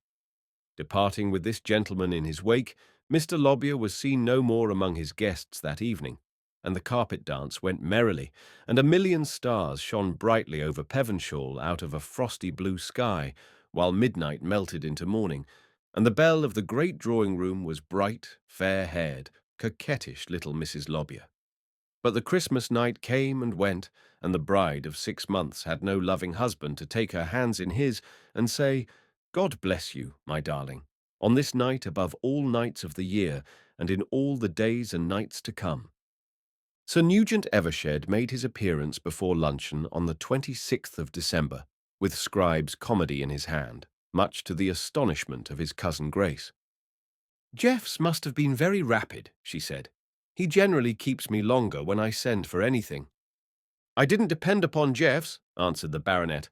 Departing with this gentleman in his wake, Mr. Lobbier was seen no more among his guests that evening, and the carpet dance went merrily, and 1,000,000 stars shone brightly over Pevenshaw out of a frosty blue sky, while midnight melted into morning, and the belle of the great drawing-room was bright, fair-haired, coquettish little Mrs. Lobbier. But the Christmas night came and went, and the bride of 6 months had no loving husband to take her hands in his and say, "God bless you, my darling, on this night above all nights of the year, and in all the days and nights to come." Sir Nugent Evershed made his appearance before luncheon on the 26th of December, with Scribe's Comedy in his hand, much to the astonishment of his cousin Grace. "Jeffs must have been very rapid," she said. "He generally keeps me longer when I send for anything." "I didn't depend upon Jeffs," answered the baronet.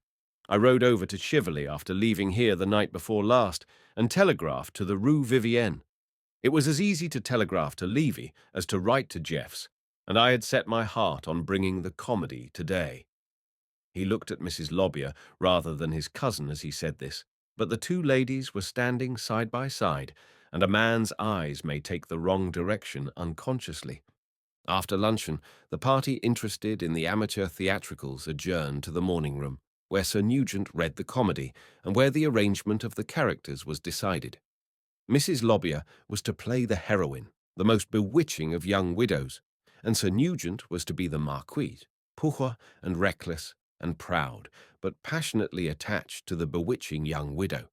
"I rode over to Chiverley after leaving here the night before last, and telegraphed to the Rue Vivienne. It was as easy to telegraph to Levy as to write to Jeffs, and I had set my heart on bringing the comedy today. He looked at Mrs. Lobbyer rather than his cousin as he said this, but the two ladies were standing side by side, and a man's eyes may take the wrong direction unconsciously. After luncheon, the party interested in the amateur theatricals adjourned to the morning room, where Sir Nugent read the comedy and where the arrangement of the characters was decided. Mrs. Lobbyer was to play the heroine, the most bewitching of young widows, and Sir Nugent was to be the marquis, poor and reckless and proud, but passionately attached to the bewitching young widow.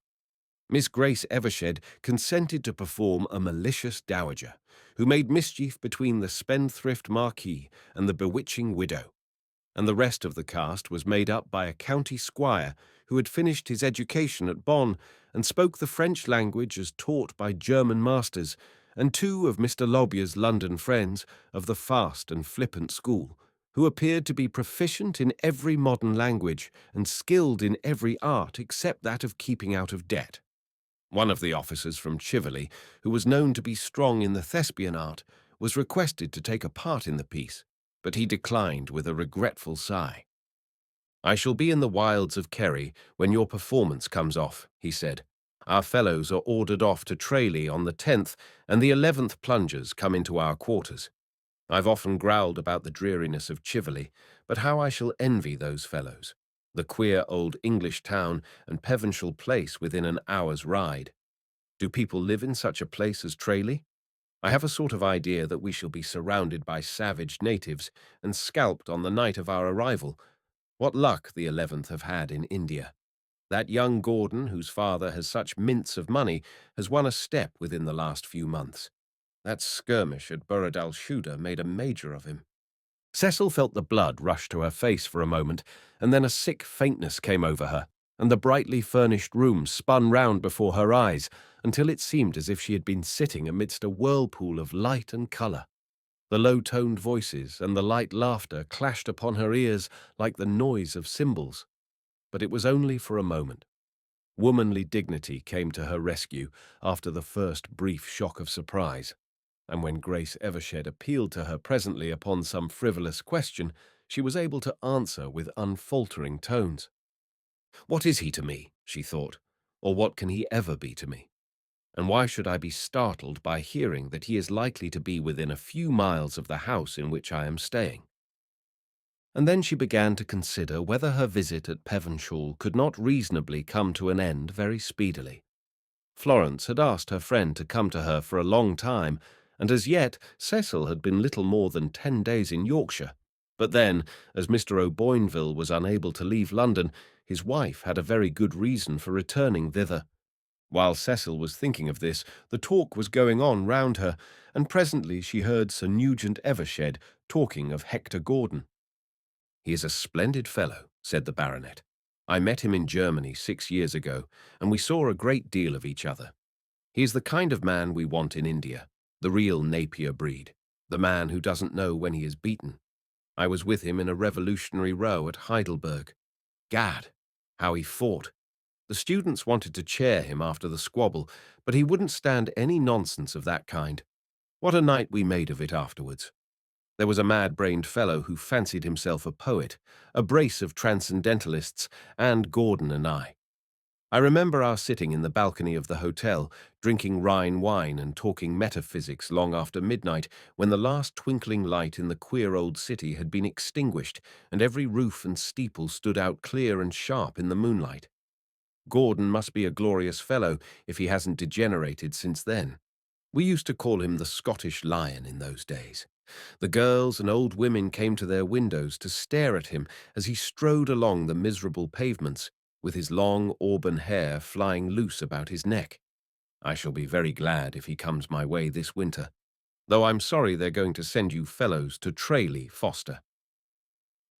Miss Grace Evershed consented to perform a malicious dowager, who made mischief between the spendthrift marquis and the bewitching widow, and the rest of the cast was made up by a county squire who had finished his education at Bonn and spoke the French language as taught by German masters, and two of Mr. Lobyer's London friends of the fast and flippant school, who appeared to be proficient in every modern language and skilled in every art except that of keeping out of debt. One of the officers from Chiverley, who was known to be strong in the thespian art, was requested to take a part in the piece, but he declined with a regretful sigh. "I shall be in the wilds of Kerry when your performance comes off," he said. "Our fellows are ordered off to Tralee on the 10th, and the 11th plungers come into our quarters. I've often growled about the dreariness of Chiverley, but how I shall envy those fellows. The queer old English town and Pevenshall Place within an hour's ride. Do people live in such a place as Tralee? I have a sort of idea that we shall be surrounded by savage natives and scalped on the night of our arrival. What luck the 11th have had in India. That young Gordon, whose father has such mints of money, has won a step within the last few months. That skirmish at Burradal Shuda made a major of him." Cecil felt the blood rush to her face for a moment, and then a sick faintness came over her, and the brightly furnished room spun round before her eyes until it seemed as if she had been sitting amidst a whirlpool of light and colour. The low-toned voices and the light laughter clashed upon her ears like the noise of cymbals. But it was only for a moment. Womanly dignity came to her rescue after the first brief shock of surprise, and when Grace Evershed appealed to her presently upon some frivolous question, she was able to answer with unfaltering tones. "What is he to me?" she thought, "or what can he ever be to me? And why should I be startled by hearing that he is likely to be within a few miles of the house in which I am staying?" And then she began to consider whether her visit at Pevenshall could not reasonably come to an end very speedily. Florence had asked her friend to come to her for a long time, and as yet Cecil had been little more than 10 days in Yorkshire. But then, as Mr. O'Boynville was unable to leave London, his wife had a very good reason for returning thither. While Cecil was thinking of this, the talk was going on round her, and presently she heard Sir Nugent Evershed talking of Hector Gordon. "He is a splendid fellow," said the baronet. "I met him in Germany 6 years ago, and we saw a great deal of each other. He is the kind of man we want in India, the real Napier breed, the man who doesn't know when he is beaten. I was with him in a revolutionary row at Heidelberg. Gad, how he fought! The students wanted to chair him after the squabble, but he wouldn't stand any nonsense of that kind. What a night we made of it afterwards. There was a mad-brained fellow who fancied himself a poet, a brace of transcendentalists, and Gordon and I. I remember our sitting in the balcony of the hotel, drinking Rhine wine and talking metaphysics long after midnight, when the last twinkling light in the queer old city had been extinguished, and every roof and steeple stood out clear and sharp in the moonlight. Gordon must be a glorious fellow if he hasn't degenerated since then. We used to call him the Scottish Lion in those days. The girls and old women came to their windows to stare at him as he strode along the miserable pavements, with his long auburn hair flying loose about his neck. I shall be very glad if he comes my way this winter, though I'm sorry they're going to send you fellows to Tralee, Foster."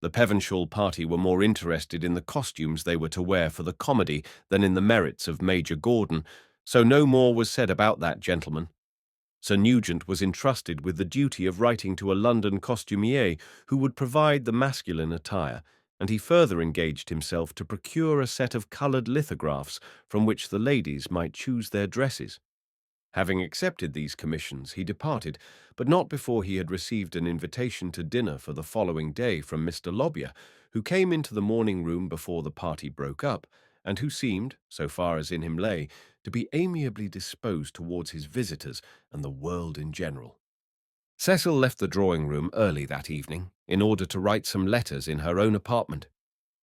The Pevenshall party were more interested in the costumes they were to wear for the comedy than in the merits of Major Gordon, so no more was said about that gentleman. Sir Nugent was entrusted with the duty of writing to a London costumier who would provide the masculine attire, and he further engaged himself to procure a set of coloured lithographs from which the ladies might choose their dresses. Having accepted these commissions, he departed, but not before he had received an invitation to dinner for the following day from Mr. Lobyer, who came into the morning room before the party broke up, and who seemed, so far as in him lay, to be amiably disposed towards his visitors and the world in general. Cecil left the drawing-room early that evening in order to write some letters in her own apartment.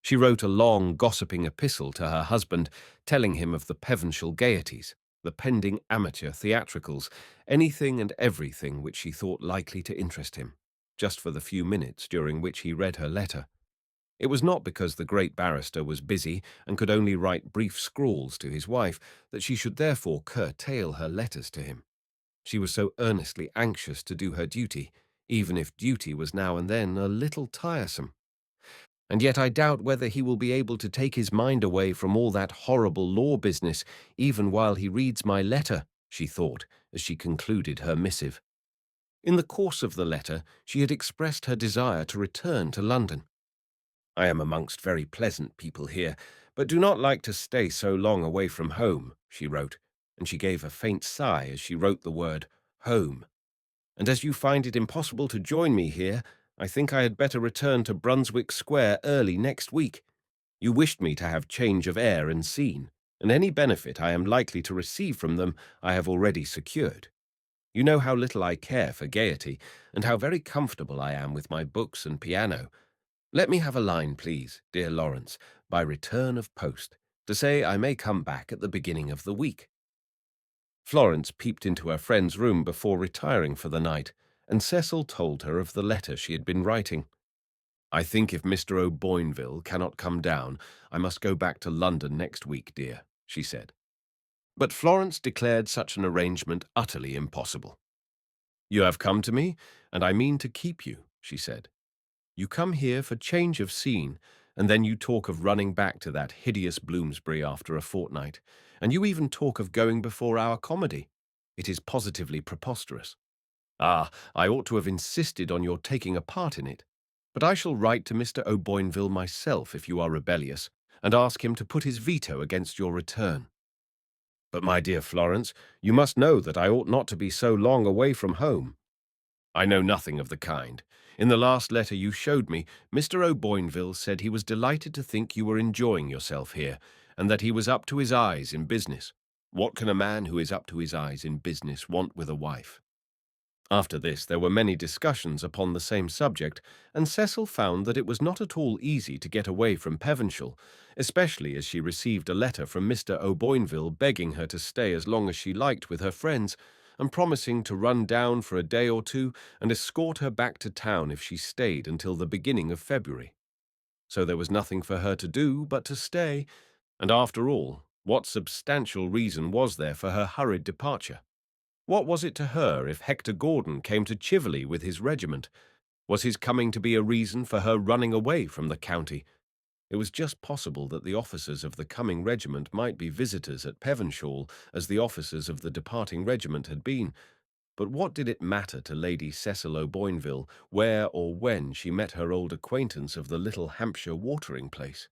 She wrote a long, gossiping epistle to her husband, telling him of the Pevenshall gaieties, the pending amateur theatricals, anything and everything which she thought likely to interest him, just for the few minutes during which he read her letter. It was not because the great barrister was busy and could only write brief scrawls to his wife that she should therefore curtail her letters to him. She was so earnestly anxious to do her duty, even if duty was now and then a little tiresome. And yet I doubt whether he will be able to take his mind away from all that horrible law business even while he reads my letter, she thought, as she concluded her missive. In the course of the letter, she had expressed her desire to return to London. I am amongst very pleasant people here, but do not like to stay so long away from home, she wrote, and she gave a faint sigh as she wrote the word home. And as you find it impossible to join me here, I think I had better return to Brunswick Square early next week. You wished me to have change of air and scene, and any benefit I am likely to receive from them I have already secured. You know how little I care for gaiety, and how very comfortable I am with my books and piano. Let me have a line, please, dear Lawrence, by return of post, to say I may come back at the beginning of the week. Florence peeped into her friend's room before retiring for the night, and Cecil told her of the letter she had been writing. I think if Mr. O'Boynville cannot come down, I must go back to London next week, dear, she said. But Florence declared such an arrangement utterly impossible. You have come to me, and I mean to keep you, she said. You come here for change of scene, and then you talk of running back to that hideous Bloomsbury after a fortnight, and you even talk of going before our comedy. It is positively preposterous. Ah, I ought to have insisted on your taking a part in it. But I shall write to Mr. O'Boynville myself if you are rebellious, and ask him to put his veto against your return. But, my dear Florence, you must know that I ought not to be so long away from home. I know nothing of the kind. In the last letter you showed me, Mr. O'Boynville said he was delighted to think you were enjoying yourself here, and that he was up to his eyes in business. What can a man who is up to his eyes in business want with a wife? After this there were many discussions upon the same subject, and Cecil found that it was not at all easy to get away from Pevenshall, especially as she received a letter from Mr. O'Boynville begging her to stay as long as she liked with her friends, and promising to run down for a day or two and escort her back to town if she stayed until the beginning of February. So there was nothing for her to do but to stay, and after all, what substantial reason was there for her hurried departure? What was it to her if Hector Gordon came to Chiverley with his regiment? Was his coming to be a reason for her running away from the county? It was just possible that the officers of the coming regiment might be visitors at Pevenshall, as the officers of the departing regiment had been. But what did it matter to Lady Cecil O'Boynville where or when she met her old acquaintance of the little Hampshire watering place?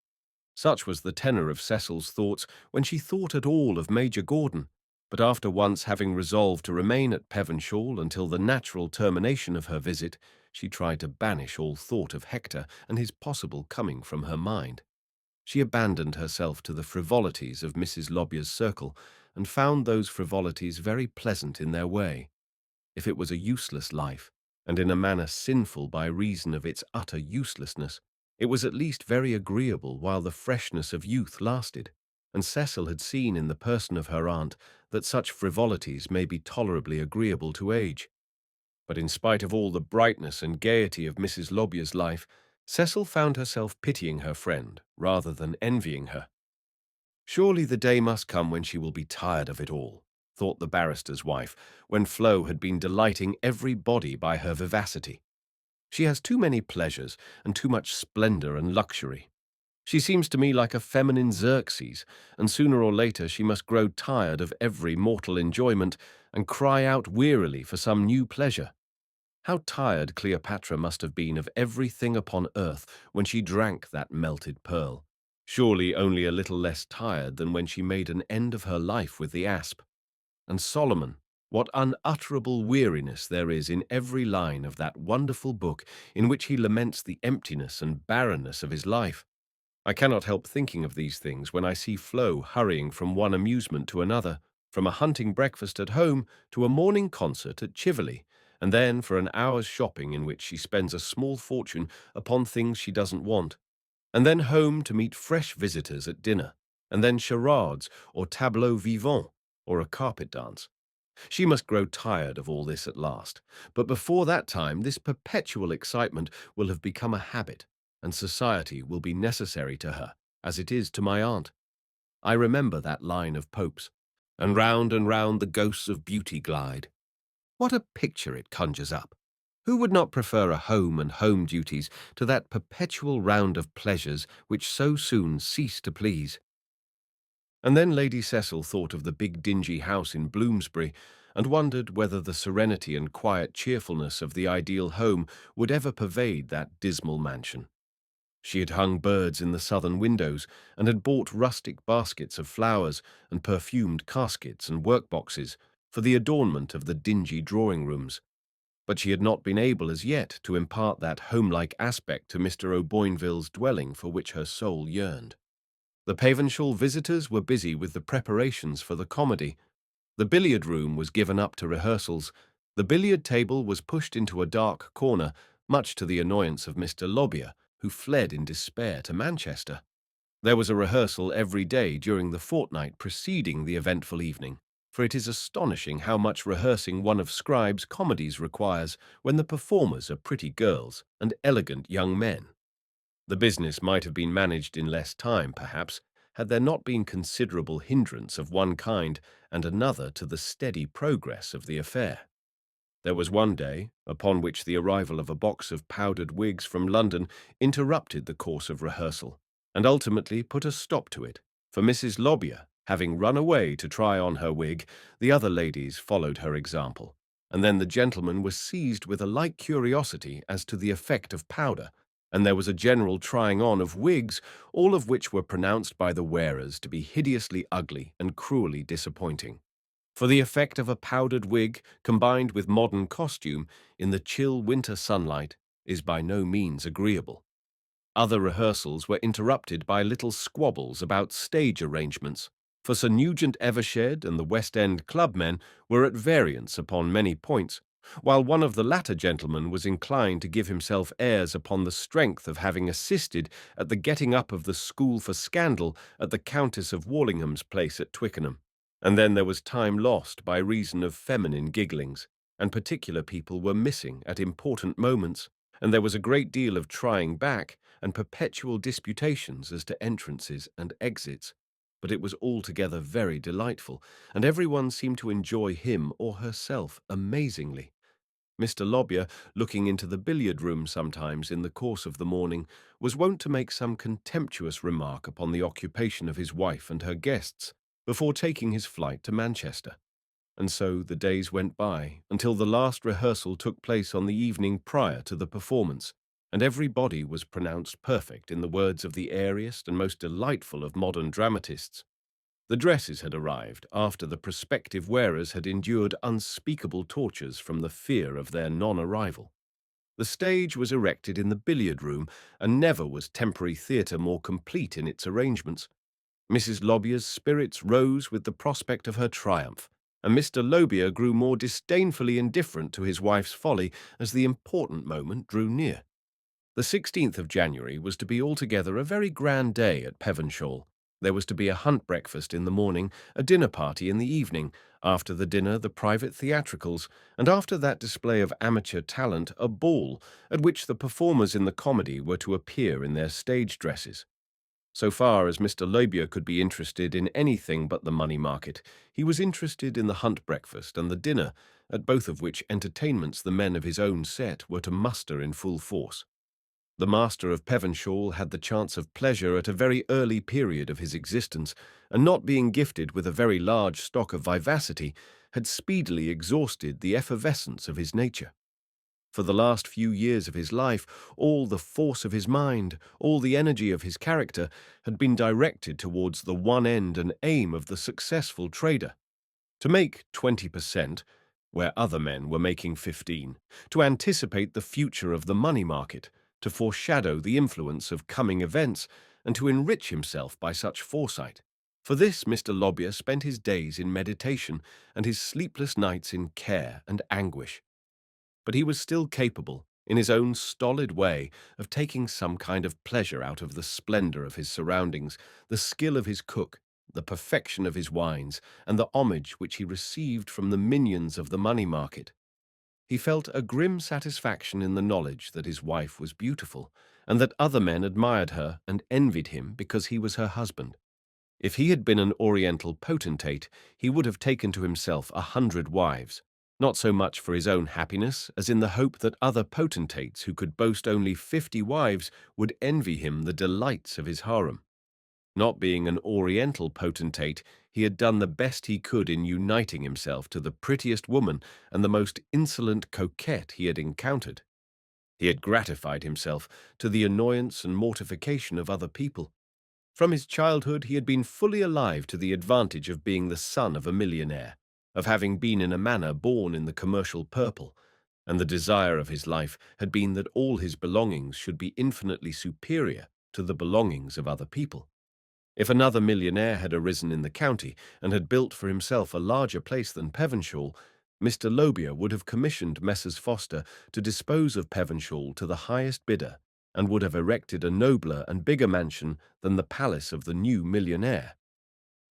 Such was the tenor of Cecil's thoughts when she thought at all of Major Gordon. But after once having resolved to remain at Pevenshall until the natural termination of her visit, she tried to banish all thought of Hector and his possible coming from her mind. She abandoned herself to the frivolities of Mrs. Lobyer's circle, and found those frivolities very pleasant in their way. If it was a useless life, and in a manner sinful by reason of its utter uselessness, it was at least very agreeable while the freshness of youth lasted, and Cecil had seen in the person of her aunt that such frivolities may be tolerably agreeable to age. But in spite of all the brightness and gaiety of Mrs. Lobyer's life, Cecil found herself pitying her friend rather than envying her. Surely the day must come when she will be tired of it all, thought the barrister's wife, when Flo had been delighting everybody by her vivacity. She has too many pleasures and too much splendor and luxury. She seems to me like a feminine Xerxes, and sooner or later she must grow tired of every mortal enjoyment and cry out wearily for some new pleasure. How tired Cleopatra must have been of everything upon earth when she drank that melted pearl. Surely only a little less tired than when she made an end of her life with the asp. And Solomon, What unutterable weariness there is in every line of that wonderful book in which he laments the emptiness and barrenness of his life. I cannot help thinking of these things when I see Flo hurrying from one amusement to another, from a hunting breakfast at home to a morning concert at Chiverley, and then for an hour's shopping in which she spends a small fortune upon things she doesn't want, and then home to meet fresh visitors at dinner, and then charades or tableaux vivants or a carpet dance. She must grow tired of all this at last, but before that time this perpetual excitement will have become a habit, and society will be necessary to her, as it is to my aunt. I remember that line of Pope's, and round the ghosts of beauty glide. What a picture it conjures up! Who would not prefer a home and home duties to that perpetual round of pleasures which so soon cease to please? And then Lady Cecil thought of the big dingy house in Bloomsbury, and wondered whether the serenity and quiet cheerfulness of the ideal home would ever pervade that dismal mansion. She had hung birds in the southern windows, and had bought rustic baskets of flowers and perfumed caskets and workboxes for the adornment of the dingy drawing-rooms. But she had not been able as yet to impart that homelike aspect to Mr. O'Boynville's dwelling for which her soul yearned. The Pavenshall visitors were busy with the preparations for the comedy. The billiard room was given up to rehearsals. The billiard table was pushed into a dark corner, much to the annoyance of Mr. Lobbyer, who fled in despair to Manchester. There was a rehearsal every day during the fortnight preceding the eventful evening, for it is astonishing how much rehearsing one of Scribe's comedies requires when the performers are pretty girls and elegant young men. The business might have been managed in less time, perhaps, had there not been considerable hindrance of one kind and another to the steady progress of the affair. There was one day upon which the arrival of a box of powdered wigs from London interrupted the course of rehearsal, and ultimately put a stop to it, for Mrs. Lobbyer, having run away to try on her wig, the other ladies followed her example, and then the gentlemen were seized with a like curiosity as to the effect of powder, and there was a general trying on of wigs, all of which were pronounced by the wearers to be hideously ugly and cruelly disappointing. For the effect of a powdered wig, combined with modern costume, in the chill winter sunlight, is by no means agreeable. Other rehearsals were interrupted by little squabbles about stage arrangements, for Sir Nugent Evershed and the West End clubmen were at variance upon many points, while one of the latter gentlemen was inclined to give himself airs upon the strength of having assisted at the getting up of the school for scandal at the Countess of Warlingham's place at Twickenham. And then there was time lost by reason of feminine gigglings, and particular people were missing at important moments, and there was a great deal of trying back and perpetual disputations as to entrances and exits. But it was altogether very delightful, and everyone seemed to enjoy him or herself amazingly. Mr. Lobbyer, looking into the billiard-room sometimes in the course of the morning, was wont to make some contemptuous remark upon the occupation of his wife and her guests before taking his flight to Manchester. And so the days went by until the last rehearsal took place on the evening prior to the performance, and every body was pronounced perfect in the words of the airiest and most delightful of modern dramatists. The dresses had arrived after the prospective wearers had endured unspeakable tortures from the fear of their non-arrival. The stage was erected in the billiard-room, and never was temporary theatre more complete in its arrangements. Mrs. Lobbyer's spirits rose with the prospect of her triumph, and Mr. Lobbyer grew more disdainfully indifferent to his wife's folly as the important moment drew near. The 16th of January was to be altogether a very grand day at Pevenshall. There was to be a hunt breakfast in the morning, a dinner party in the evening, after the dinner the private theatricals, and after that display of amateur talent a ball, at which the performers in the comedy were to appear in their stage dresses. So far as Mr. Lobbyer could be interested in anything but the money market, he was interested in the hunt breakfast and the dinner, at both of which entertainments the men of his own set were to muster in full force. The master of Pevenshall had the chance of pleasure at a very early period of his existence, and not being gifted with a very large stock of vivacity, had speedily exhausted the effervescence of his nature. For the last few years of his life, all the force of his mind, all the energy of his character, had been directed towards the one end and aim of the successful trader. To make 20%, where other men were making 15, to anticipate the future of the money market, to foreshadow the influence of coming events, and to enrich himself by such foresight. For this, Mr. Lobbyer spent his days in meditation and his sleepless nights in care and anguish. But he was still capable, in his own stolid way, of taking some kind of pleasure out of the splendor of his surroundings, the skill of his cook, the perfection of his wines, and the homage which he received from the minions of the money market. He felt a grim satisfaction in the knowledge that his wife was beautiful, and that other men admired her and envied him because he was her husband. If he had been an Oriental potentate, he would have taken to himself 100 wives, not so much for his own happiness as in the hope that other potentates who could boast only 50 wives would envy him the delights of his harem. Not being an Oriental potentate, he had done the best he could in uniting himself to the prettiest woman and the most insolent coquette he had encountered. He had gratified himself to the annoyance and mortification of other people. From his childhood he had been fully alive to the advantage of being the son of a millionaire, of having been in a manner born in the commercial purple, and the desire of his life had been that all his belongings should be infinitely superior to the belongings of other people. If another millionaire had arisen in the county and had built for himself a larger place than Pevenshaw, Mr. Lobier would have commissioned Messrs. Foster to dispose of Pevenshaw to the highest bidder, and would have erected a nobler and bigger mansion than the palace of the new millionaire.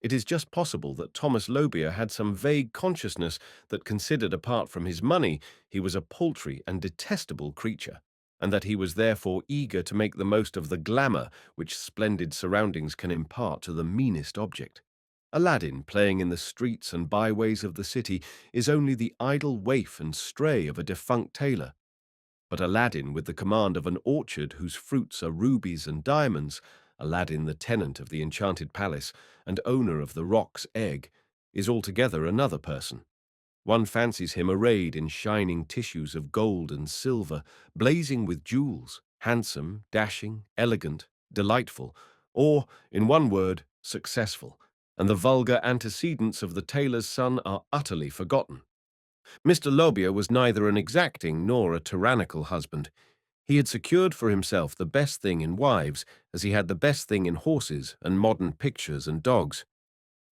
It is just possible that Thomas Lobier had some vague consciousness that, considered apart from his money, he was a paltry and detestable creature, and that he was therefore eager to make the most of the glamour which splendid surroundings can impart to the meanest object. Aladdin, playing in the streets and byways of the city, is only the idle waif and stray of a defunct tailor. But Aladdin, with the command of an orchard whose fruits are rubies and diamonds, Aladdin, the tenant of the enchanted palace and owner of the roc's egg, is altogether another person. One fancies him arrayed in shining tissues of gold and silver, blazing with jewels, handsome, dashing, elegant, delightful, or, in one word, successful, and the vulgar antecedents of the tailor's son are utterly forgotten. Mr. Lobier was neither an exacting nor a tyrannical husband. He had secured for himself the best thing in wives, as he had the best thing in horses and modern pictures and dogs.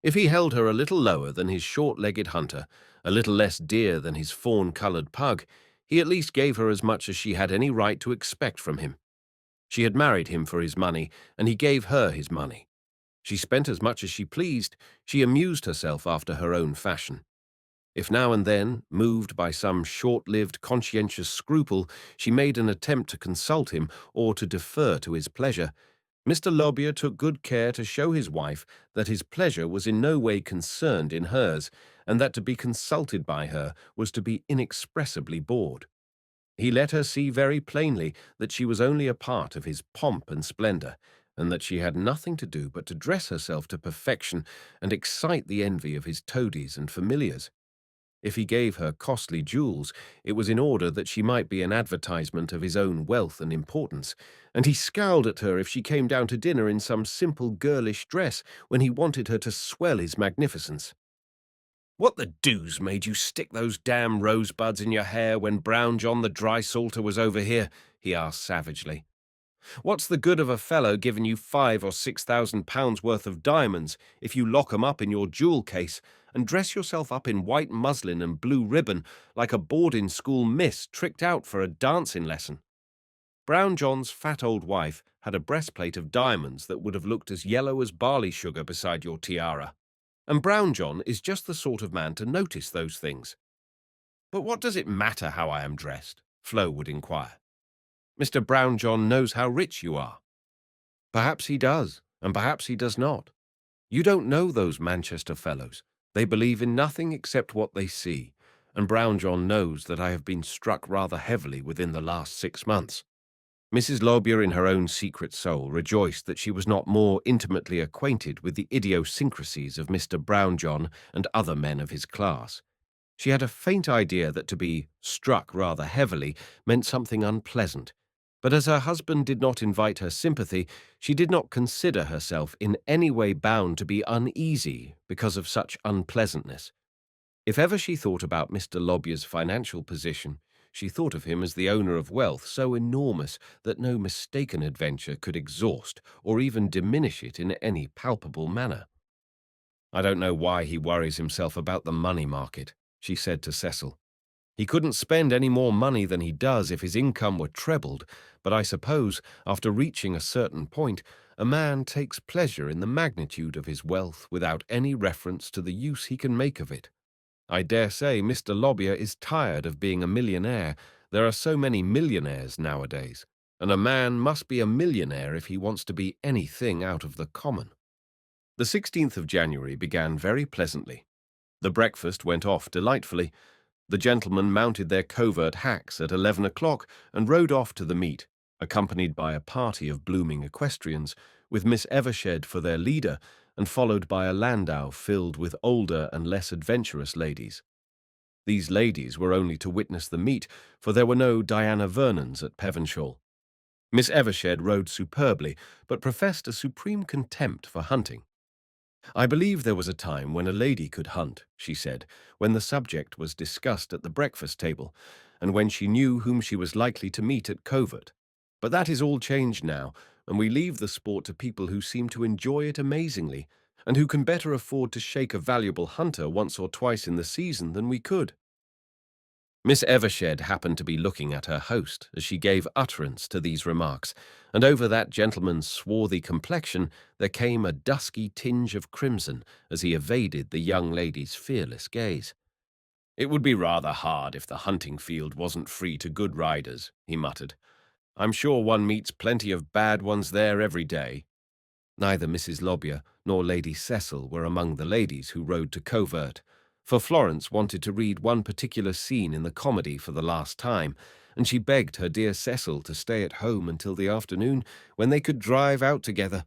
If he held her a little lower than his short-legged hunter, a little less dear than his fawn-coloured pug, he at least gave her as much as she had any right to expect from him. She had married him for his money, and he gave her his money. She spent as much as she pleased. She amused herself after her own fashion. If now and then, moved by some short-lived conscientious scruple, she made an attempt to consult him or to defer to his pleasure, Mr. Lobier took good care to show his wife that his pleasure was in no way concerned in hers, and that to be consulted by her was to be inexpressibly bored. He let her see very plainly that she was only a part of his pomp and splendor, and that she had nothing to do but to dress herself to perfection and excite the envy of his toadies and familiars. If he gave her costly jewels, it was in order that she might be an advertisement of his own wealth and importance, and he scowled at her if she came down to dinner in some simple girlish dress when he wanted her to swell his magnificence. "What the deuce made you stick those damn rosebuds in your hair when Brown John the dry salter was over here?" he asked savagely. "What's the good of a fellow giving you £5,000 or £6,000 worth of diamonds if you lock 'em up in your jewel case and dress yourself up in white muslin and blue ribbon like a boarding school miss tricked out for a dancing lesson?" Brown John's fat old wife had a breastplate of diamonds that would have looked as yellow as barley sugar beside your tiara. And Brown John is just the sort of man to notice those things. "But what does it matter how I am dressed?" Flo would inquire. "Mr. Brown John knows how rich you are." "Perhaps he does, and perhaps he does not. You don't know those Manchester fellows. They believe in nothing except what they see, and Brown John knows that I have been struck rather heavily within the last 6 months." Mrs. Lobier, in her own secret soul, rejoiced that she was not more intimately acquainted with the idiosyncrasies of Mr. Brown John and other men of his class. She had a faint idea that to be struck rather heavily meant something unpleasant, but as her husband did not invite her sympathy, she did not consider herself in any way bound to be uneasy because of such unpleasantness. If ever she thought about Mr. Lobbier's financial position, she thought of him as the owner of wealth so enormous that no mistaken adventure could exhaust or even diminish it in any palpable manner. "I don't know why he worries himself about the money market," she said to Cecil. "He couldn't spend any more money than he does if his income were trebled, but I suppose, after reaching a certain point, a man takes pleasure in the magnitude of his wealth without any reference to the use he can make of it. I dare say Mr. Lobbier is tired of being a millionaire. There are so many millionaires nowadays, and a man must be a millionaire if he wants to be anything out of the common." The 16th of January began very pleasantly. The breakfast went off delightfully. The gentlemen mounted their covert hacks at 11 o'clock and rode off to the meet, accompanied by a party of blooming equestrians, with Miss Evershed for their leader, and followed by a landau filled with older and less adventurous ladies. These ladies were only to witness the meet, for there were no Diana Vernons at Pevenshaw. Miss Evershed rode superbly, but professed a supreme contempt for hunting. "I believe there was a time when a lady could hunt," she said, when the subject was discussed at the breakfast table, and when she knew whom she was likely to meet at covert. "But that is all changed now, and we leave the sport to people who seem to enjoy it amazingly, and who can better afford to shake a valuable hunter once or twice in the season than we could." Miss Evershed happened to be looking at her host as she gave utterance to these remarks, and over that gentleman's swarthy complexion there came a dusky tinge of crimson as he evaded the young lady's fearless gaze. "It would be rather hard if the hunting field wasn't free to good riders," he muttered. "I'm sure one meets plenty of bad ones there every day." Neither Mrs. Lobbier nor Lady Cecil were among the ladies who rode to covert, for Florence wanted to read one particular scene in the comedy for the last time, and she begged her dear Cecil to stay at home until the afternoon, when they could drive out together.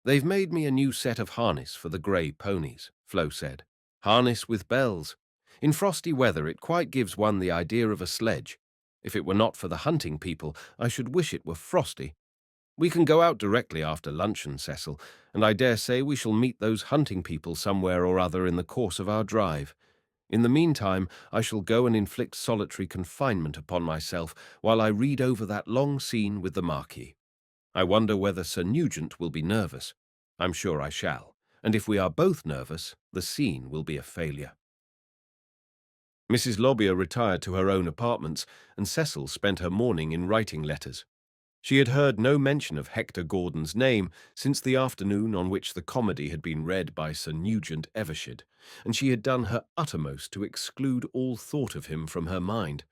"They've made me a new set of harness for the grey ponies," Flo said. "Harness with bells. In frosty weather it quite gives one the idea of a sledge. If it were not for the hunting people, I should wish it were frosty. We can go out directly after luncheon, Cecil, and I dare say we shall meet those hunting people somewhere or other in the course of our drive. In the meantime, I shall go and inflict solitary confinement upon myself while I read over that long scene with the Marquis. I wonder whether Sir Nugent will be nervous. I'm sure I shall, and if we are both nervous, the scene will be a failure." Mrs. Lobbier retired to her own apartments, and Cecil spent her morning in writing letters. She had heard no mention of Hector Gordon's name since the afternoon on which the comedy had been read by Sir Nugent Evershed, and she had done her uttermost to exclude all thought of him from her mind.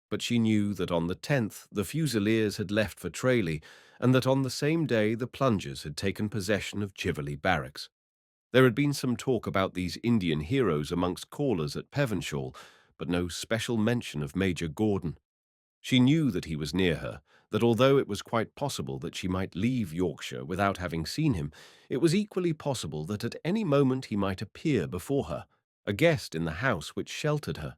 But she knew that on the 10th the Fusiliers had left for Tralee, and that on the same day the plungers had taken possession of Chiverley Barracks. There had been some talk about these Indian heroes amongst callers at Pevenshaw, but no special mention of Major Gordon. She knew that he was near her, that although it was quite possible that she might leave Yorkshire without having seen him, it was equally possible that at any moment he might appear before her, a guest in the house which sheltered her.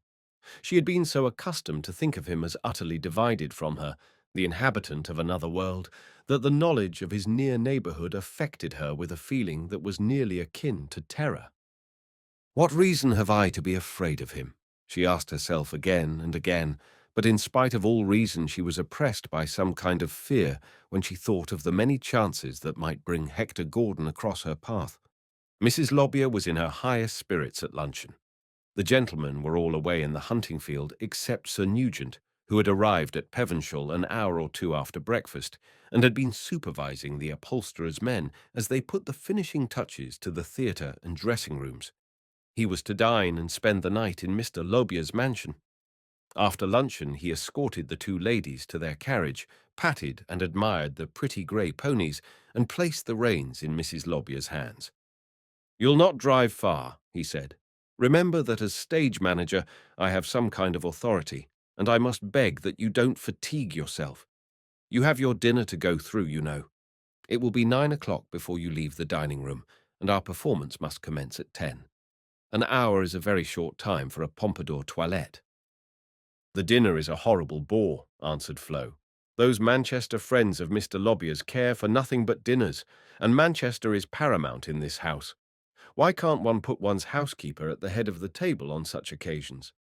She had been so accustomed to think of him as utterly divided from her, the inhabitant of another world, that the knowledge of his near neighbourhood affected her with a feeling that was nearly akin to terror. "What reason have I to be afraid of him?" she asked herself again and again, but in spite of all reason she was oppressed by some kind of fear when she thought of the many chances that might bring Hector Gordon across her path. Mrs. Lobbier was in her highest spirits at luncheon. The gentlemen were all away in the hunting field except Sir Nugent, who had arrived at Pevenshaw an hour or two after breakfast, and had been supervising the upholsterers' men as they put the finishing touches to the theatre and dressing rooms. He was to dine and spend the night in Mr. Lobbier's mansion. After luncheon he escorted the two ladies to their carriage, patted and admired the pretty grey ponies, and placed the reins in Mrs. Lobbier's hands. "You'll not drive far," he said. "Remember that as stage manager I have some kind of authority, and I must beg that you don't fatigue yourself. You have your dinner to go through, you know. It will be 9 o'clock before you leave the dining room, and our performance must commence at 10. An hour is a very short time for a pompadour toilette." "The dinner is a horrible bore," answered Flo. "Those Manchester friends of Mr. Lobbier's care for nothing but dinners, and Manchester is paramount in this house. Why can't one put one's housekeeper at the head of the table on such occasions?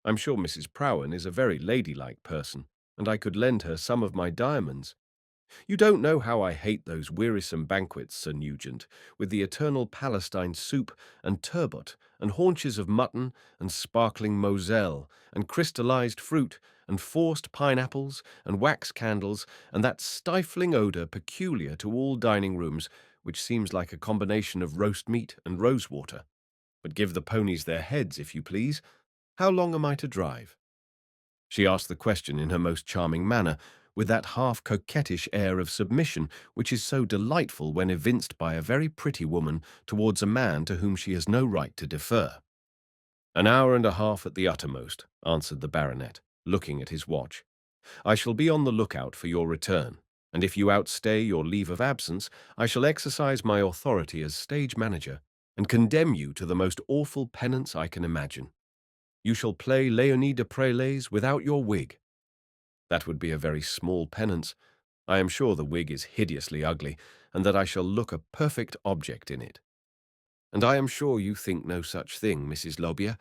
I'm sure Mrs. Prowan is a very ladylike person, and I could lend her some of my diamonds. You don't know how I hate those wearisome banquets, Sir Nugent, with the eternal Palestine soup and turbot and haunches of mutton and sparkling Moselle and crystallized fruit and forced pineapples and wax candles and that stifling odour peculiar to all dining rooms, which seems like a combination of roast meat and rosewater. But give the ponies their heads, if you please. How long am I to drive? She asked the question in her most charming manner, with that half-coquettish air of submission which is so delightful when evinced by a very pretty woman towards a man to whom she has no right to defer. "An hour and a half at the uttermost," answered the baronet, looking at his watch. "I shall be on the lookout for your return, and if you outstay your leave of absence, I shall exercise my authority as stage manager and condemn you to the most awful penance I can imagine. You shall play Léonie de Prélés without your wig. That would be a very small penance. I am sure the wig is hideously ugly, and that I shall look a perfect object in it. And I am sure you think no such thing, Mrs. Lobbier.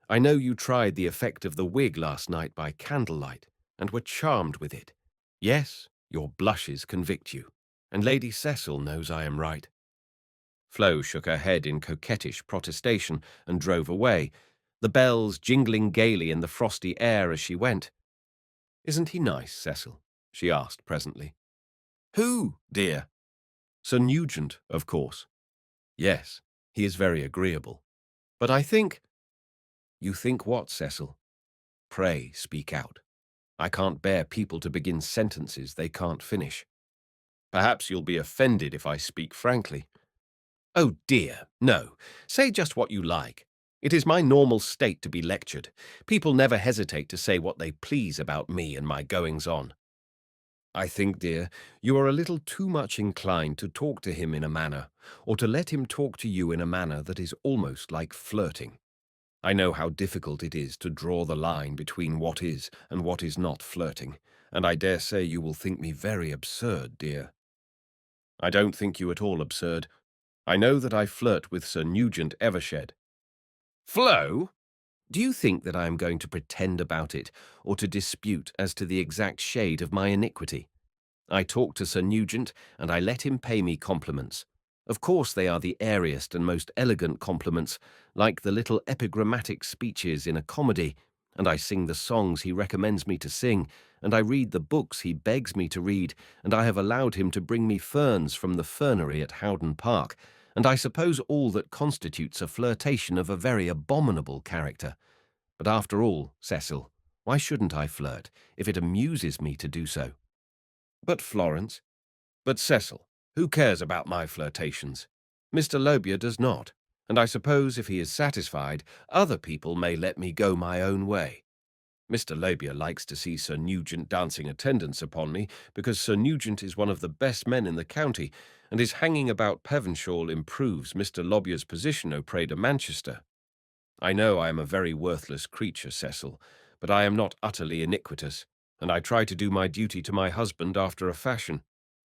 I know you tried the effect of the wig last night by candlelight, and were charmed with it. Yes, your blushes convict you, and Lady Cecil knows I am right." Flo shook her head in coquettish protestation and drove away, the bells jingling gaily in the frosty air as she went. "Isn't he nice, Cecil?" she asked presently. "Who, dear?" "Sir Nugent, of course." "Yes, he is very agreeable. But I think—" "You think what, Cecil? Pray speak out. I can't bear people to begin sentences they can't finish. Perhaps you'll be offended if I speak frankly." "Oh dear, no. Say just what you like. It is my normal state to be lectured. People never hesitate to say what they please about me and my goings-on." "I think, dear, you are a little too much inclined to talk to him in a manner, or to let him talk to you in a manner that is almost like flirting. I know how difficult it is to draw the line between what is and what is not flirting, and I dare say you will think me very absurd, dear." "I don't think you at all absurd. I know that I flirt with Sir Nugent Evershed." "Flo? Do you think that I am going to pretend about it, or to dispute as to the exact shade of my iniquity? I talk to Sir Nugent, and I let him pay me compliments. Of course they are the airiest and most elegant compliments, like the little epigrammatic speeches in a comedy, and I sing the songs he recommends me to sing, and I read the books he begs me to read, and I have allowed him to bring me ferns from the fernery at Howden Park, and I suppose all that constitutes a flirtation of a very abominable character. But after all, Cecil, why shouldn't I flirt, if it amuses me to do so?" "But Florence—" "But Cecil, who cares about my flirtations? Mr. Lobyer does not, and I suppose if he is satisfied, other people may let me go my own way. Mr. Lobyer likes to see Sir Nugent dancing attendance upon me, because Sir Nugent is one of the best men in the county, and his hanging about Pevenshaw improves Mr. Lobyer's position au près de Manchester. I know I am a very worthless creature, Cecil, but I am not utterly iniquitous, and I try to do my duty to my husband after a fashion.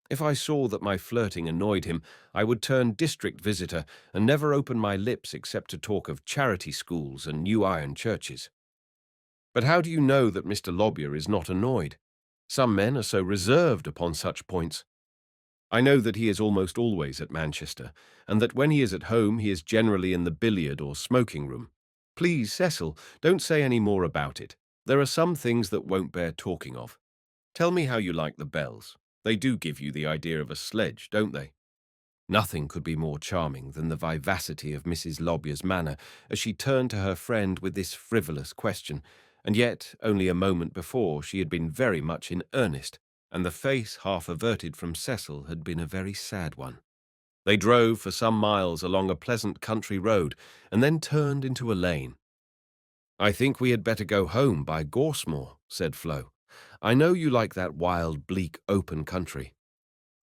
If I saw that my flirting annoyed him, I would turn district visitor and never open my lips except to talk of charity schools and new iron churches." "But how do you know that Mr. Lobyer is not annoyed? Some men are so reserved upon such points." "I know that he is almost always at Manchester, and that when he is at home he is generally in the billiard or smoking room. Please, Cecil, don't say any more about it. There are some things that won't bear talking of. Tell me how you like the bells. They do give you the idea of a sledge, don't they?" Nothing could be more charming than the vivacity of Mrs. Lobyer's manner as she turned to her friend with this frivolous question, and yet only a moment before she had been very much in earnest, and the face half averted from Cecil had been a very sad one. They drove for some miles along a pleasant country road, and then turned into a lane. "I think we had better go home by Gorsmore," said Flo. "I know you like that wild, bleak, open country."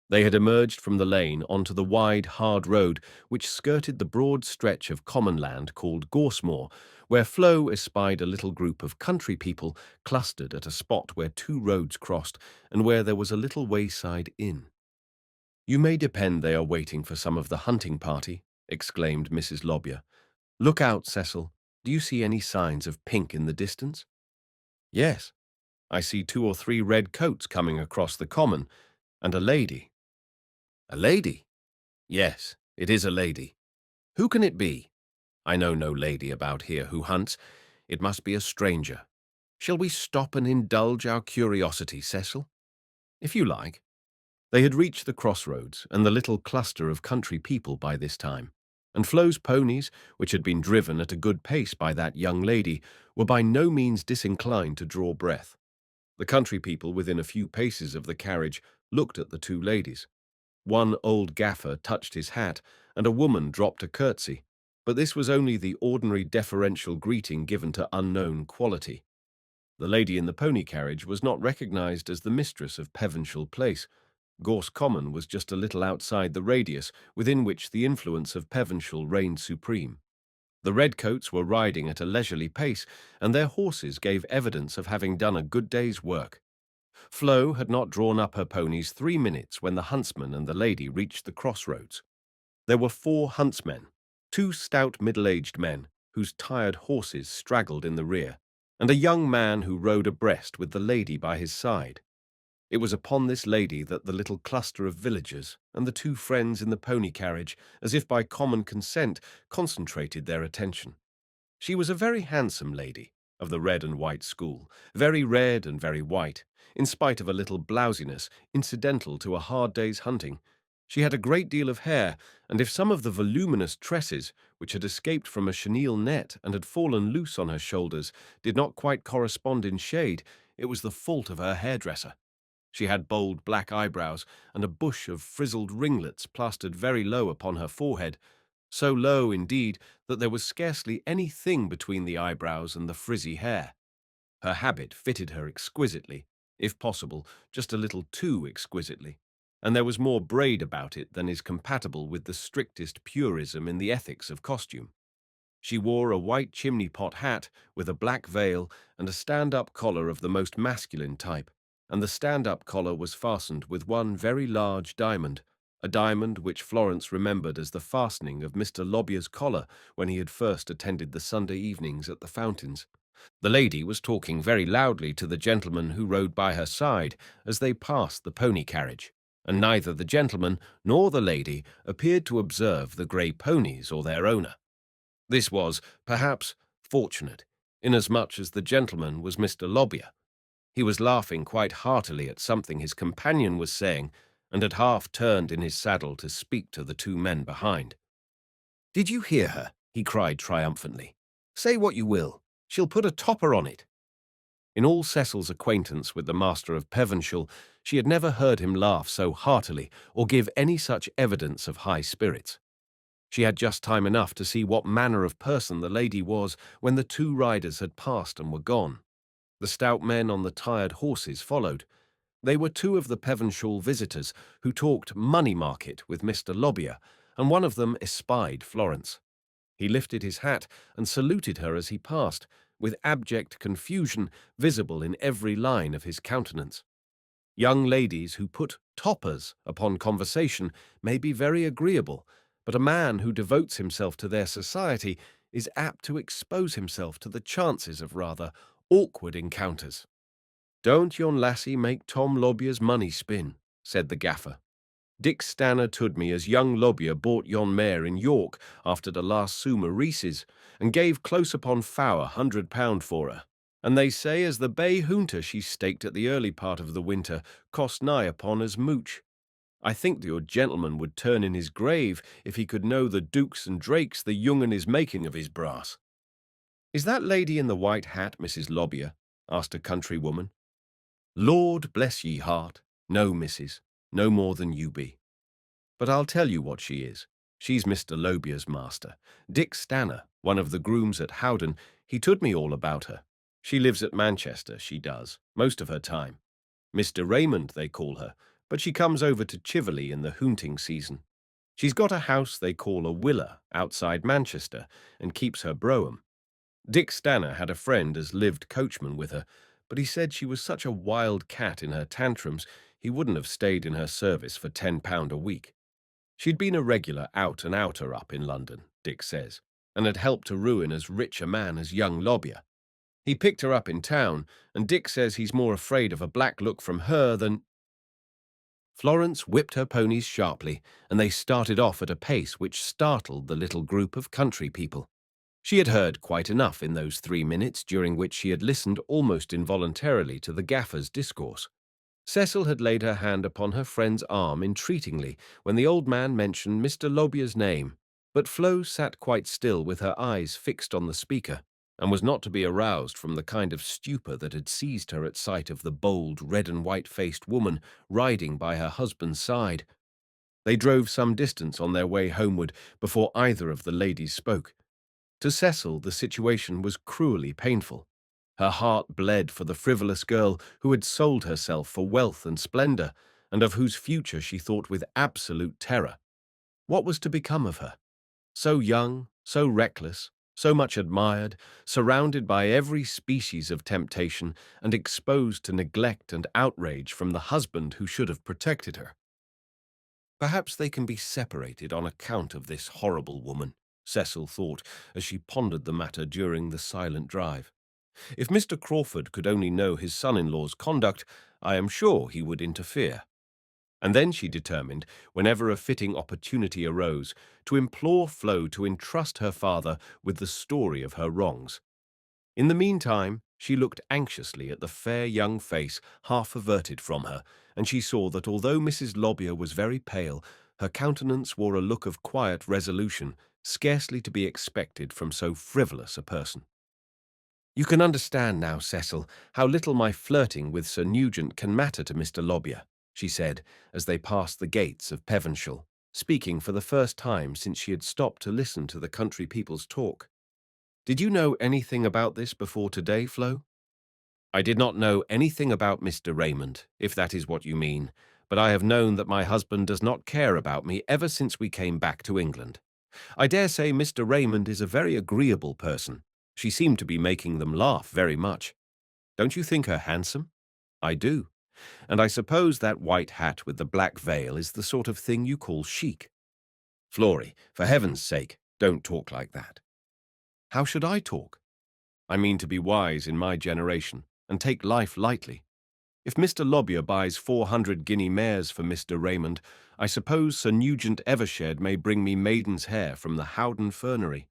They had emerged from the lane onto the wide, hard road which skirted the broad stretch of common land called Gorsmore, where Flo espied a little group of country people clustered at a spot where two roads crossed and where there was a little wayside inn. "You may depend they are waiting for some of the hunting party," exclaimed Mrs. Lobbyer. "Look out, Cecil. Do you see any signs of pink in the distance?" "Yes, I see 2 or 3 red coats coming across the common, and a lady." "A lady?" "Yes, it is a lady. Who can it be? I know no lady about here who hunts. It must be a stranger. Shall we stop and indulge our curiosity, Cecil?" "If you like." They had reached the crossroads and the little cluster of country people by this time, and Flo's ponies, which had been driven at a good pace by that young lady, were by no means disinclined to draw breath. The country people within a few paces of the carriage looked at the 2 ladies. One old gaffer touched his hat, and a woman dropped a curtsy, but this was only the ordinary deferential greeting given to unknown quality. The lady in the pony carriage was not recognized as the mistress of Pevenshall Place. Gorse Common was just a little outside the radius within which the influence of Pevenshall reigned supreme. The redcoats were riding at a leisurely pace, and their horses gave evidence of having done a good day's work. Flo had not drawn up her ponies 3 minutes when the huntsman and the lady reached the crossroads. There were 4 huntsmen, 2 stout middle-aged men, whose tired horses straggled in the rear, and a young man who rode abreast with the lady by his side. It was upon this lady that the little cluster of villagers and the 2 friends in the pony carriage, as if by common consent, concentrated their attention. She was a very handsome lady, of the red and white school, very red and very white, in spite of a little blousiness incidental to a hard day's hunting. She had a great deal of hair, and if some of the voluminous tresses, which had escaped from a chenille net and had fallen loose on her shoulders, did not quite correspond in shade, it was the fault of her hairdresser. She had bold black eyebrows and a bush of frizzled ringlets plastered very low upon her forehead, so low, indeed, that there was scarcely anything between the eyebrows and the frizzy hair. Her habit fitted her exquisitely, if possible, just a little too exquisitely, and there was more braid about it than is compatible with the strictest purism in the ethics of costume. She wore a white chimney-pot hat with a black veil and a stand-up collar of the most masculine type, and the stand-up collar was fastened with one very large diamond, a diamond which Florence remembered as the fastening of Mr. Lobbyer's collar when he had first attended the Sunday evenings at the fountains. The lady was talking very loudly to the gentleman who rode by her side as they passed the pony carriage, and neither the gentleman nor the lady appeared to observe the grey ponies or their owner. This was, perhaps, fortunate, inasmuch as the gentleman was Mr. Lobbyer. He was laughing quite heartily at something his companion was saying, and had half turned in his saddle to speak to the 2 men behind. "Did you hear her?" he cried triumphantly. "Say what you will, she'll put a topper on it." In all Cecil's acquaintance with the master of Pevenshall, she had never heard him laugh so heartily or give any such evidence of high spirits. She had just time enough to see what manner of person the lady was when the 2 riders had passed and were gone. The stout men on the tired horses followed. They were 2 of the Pevenshall visitors who talked money market with Mr. Lobbyer, and one of them espied Florence. He lifted his hat and saluted her as he passed, with abject confusion visible in every line of his countenance. Young ladies who put toppers upon conversation may be very agreeable, but a man who devotes himself to their society is apt to expose himself to the chances of rather awkward encounters. "Don't yon lassie make Tom Lobyer's money spin," said the gaffer. "Dick Stanner told me as young Lobbyer bought yon mare in York after the last Summer Reeses, and gave close upon £100 for her. And they say as the bay hunter she staked at the early part of the winter cost nigh upon as mooch. I think the old gentleman would turn in his grave if he could know the dukes and drakes the young un is making of his brass." "Is that lady in the white hat Mrs. Lobbyer?" asked a country woman. "Lord bless ye heart, no, missus, no more than you be. But I'll tell you what she is. She's Mr. Lobyer's master, Dick Stanner, one of the grooms at Howden. He told me all about her. She lives at Manchester, she does, most of her time. Mr. Raymond, they call her, but she comes over to Chiverley in the hunting season. She's got a house they call a willa outside Manchester, and keeps her brougham. Dick Stanner had a friend as lived coachman with her, but he said she was such a wild cat in her tantrums he wouldn't have stayed in her service for £10 a week. She'd been a regular out-and-outer up in London, Dick says, and had helped to ruin as rich a man as young Lobbyer. He picked her up in town, and Dick says he's more afraid of a black look from her than... Florence whipped her ponies sharply, and they started off at a pace which startled the little group of country people. She had heard quite enough in those 3 minutes during which she had listened almost involuntarily to the gaffer's discourse. Cecil had laid her hand upon her friend's arm entreatingly when the old man mentioned Mr. Lobyer's name, but Flo sat quite still with her eyes fixed on the speaker, and was not to be aroused from the kind of stupor that had seized her at sight of the bold, red and white-faced woman riding by her husband's side. They drove some distance on their way homeward before either of the ladies spoke. To Cecil, the situation was cruelly painful. Her heart bled for the frivolous girl who had sold herself for wealth and splendor, and of whose future she thought with absolute terror. What was to become of her? So young, so reckless, so much admired, surrounded by every species of temptation, and exposed to neglect and outrage from the husband who should have protected her. Perhaps they can be separated on account of this horrible woman, Cecil thought as she pondered the matter during the silent drive. If Mr. Crawford could only know his son-in-law's conduct, I am sure he would interfere. And then she determined, whenever a fitting opportunity arose, to implore Flo to entrust her father with the story of her wrongs. In the meantime, she looked anxiously at the fair young face half averted from her, and she saw that although Mrs. Lobbyer was very pale, her countenance wore a look of quiet resolution, scarcely to be expected from so frivolous a person. "You can understand now, Cecil, how little my flirting with Sir Nugent can matter to Mr. Lobbyer," she said, as they passed the gates of Pevenshall, speaking for the first time since she had stopped to listen to the country people's talk. "Did you know anything about this before today, Flo?" "I did not know anything about Mr. Raymond, if that is what you mean, but I have known that my husband does not care about me ever since we came back to England. I dare say Mr. Raymond is a very agreeable person. She seemed to be making them laugh very much. Don't you think her handsome?" "I do. And I suppose that white hat with the black veil is the sort of thing you call chic." "Florrie, for heaven's sake, don't talk like that." "How should I talk? I mean to be wise in my generation and take life lightly. If Mr. Lobbyer buys 400 guinea mares for Mr. Raymond, I suppose Sir Nugent Evershed may bring me maiden's hair from the Howden fernery.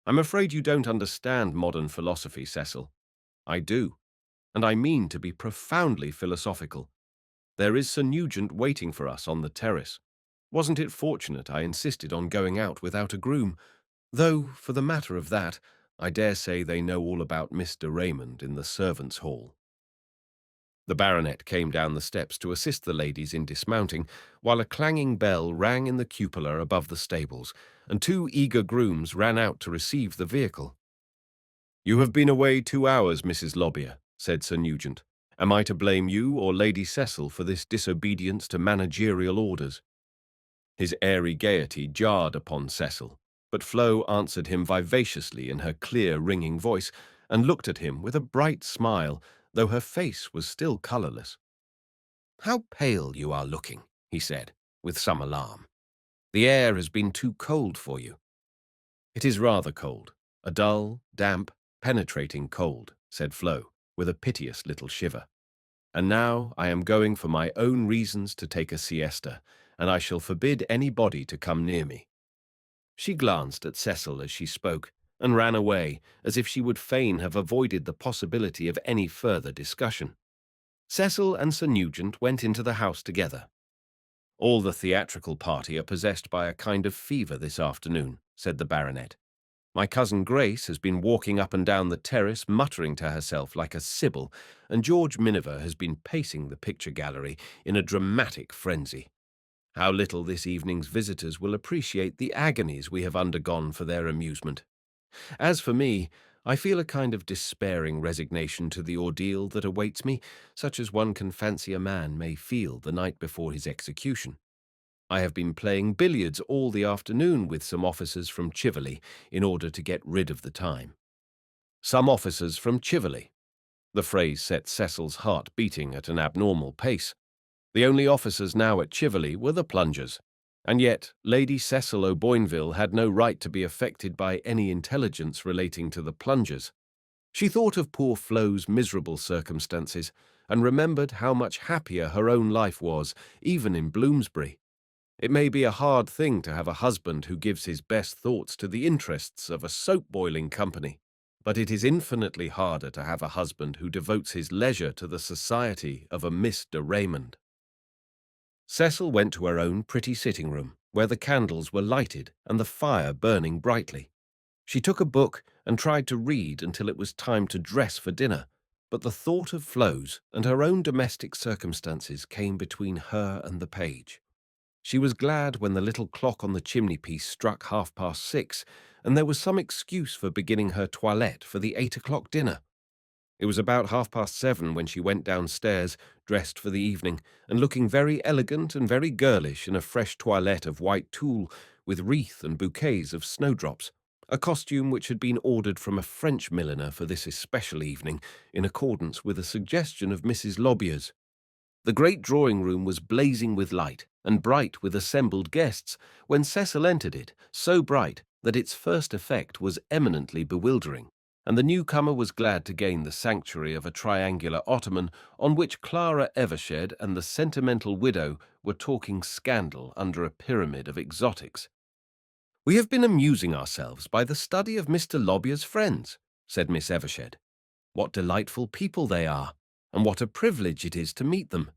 I'm afraid you don't understand modern philosophy, Cecil." "I do, and I mean to be profoundly philosophical. There is Sir Nugent waiting for us on the terrace. Wasn't it fortunate I insisted on going out without a groom? Though, for the matter of that, I dare say they know all about Mr. Raymond in the servants' hall." The baronet came down the steps to assist the ladies in dismounting, while a clanging bell rang in the cupola above the stables, and 2 eager grooms ran out to receive the vehicle. "You have been away 2 hours, Mrs. Lobbyer," said Sir Nugent. "Am I to blame you or Lady Cecil for this disobedience to managerial orders?" His airy gaiety jarred upon Cecil, but Flo answered him vivaciously in her clear, ringing voice, and looked at him with a bright smile, though her face was still colourless. "How pale you are looking," he said, with some alarm. "The air has been too cold for you." "It is rather cold, a dull, damp, penetrating cold," said Flo, with a piteous little shiver. "And now I am going for my own reasons to take a siesta, and I shall forbid anybody to come near me." She glanced at Cecil as she spoke, and ran away, as if she would fain have avoided the possibility of any further discussion. Cecil and Sir Nugent went into the house together. "All the theatrical party are possessed by a kind of fever this afternoon," said the baronet. "My cousin Grace has been walking up and down the terrace muttering to herself like a sibyl, and George Miniver has been pacing the picture gallery in a dramatic frenzy. How little this evening's visitors will appreciate the agonies we have undergone for their amusement. As for me, I feel a kind of despairing resignation to the ordeal that awaits me, such as one can fancy a man may feel the night before his execution. I have been playing billiards all the afternoon with some officers from Chiverley in order to get rid of the time." Some officers from Chiverley. The phrase set Cecil's heart beating at an abnormal pace. The only officers now at Chiverley were the plungers, And yet, Lady Cecil O'Boinville had no right to be affected by any intelligence relating to the plungers. She thought of poor Flo's miserable circumstances and remembered how much happier her own life was, even in Bloomsbury. It may be a hard thing to have a husband who gives his best thoughts to the interests of a soap-boiling company, but it is infinitely harder to have a husband who devotes his leisure to the society of a Mr. Raymond. Cecil went to her own pretty sitting room, where the candles were lighted and the fire burning brightly. She took a book and tried to read until it was time to dress for dinner, but the thought of Flo's and her own domestic circumstances came between her and the page. She was glad when the little clock on the chimney-piece struck 6:30, and there was some excuse for beginning her toilette for the 8 o'clock dinner. It was about 7:30 when she went downstairs, dressed for the evening, and looking very elegant and very girlish in a fresh toilette of white tulle, with wreath and bouquets of snowdrops, a costume which had been ordered from a French milliner for this especial evening, in accordance with a suggestion of Mrs. Lobbier's. The great drawing-room was blazing with light and bright with assembled guests when Cecil entered it, so bright that its first effect was eminently bewildering, and the newcomer was glad to gain the sanctuary of a triangular ottoman on which Clara Evershed and the sentimental widow were talking scandal under a pyramid of exotics. "We have been amusing ourselves by the study of Mr. Lobbier's friends," said Miss Evershed. "What delightful people they are, and what a privilege it is to meet them.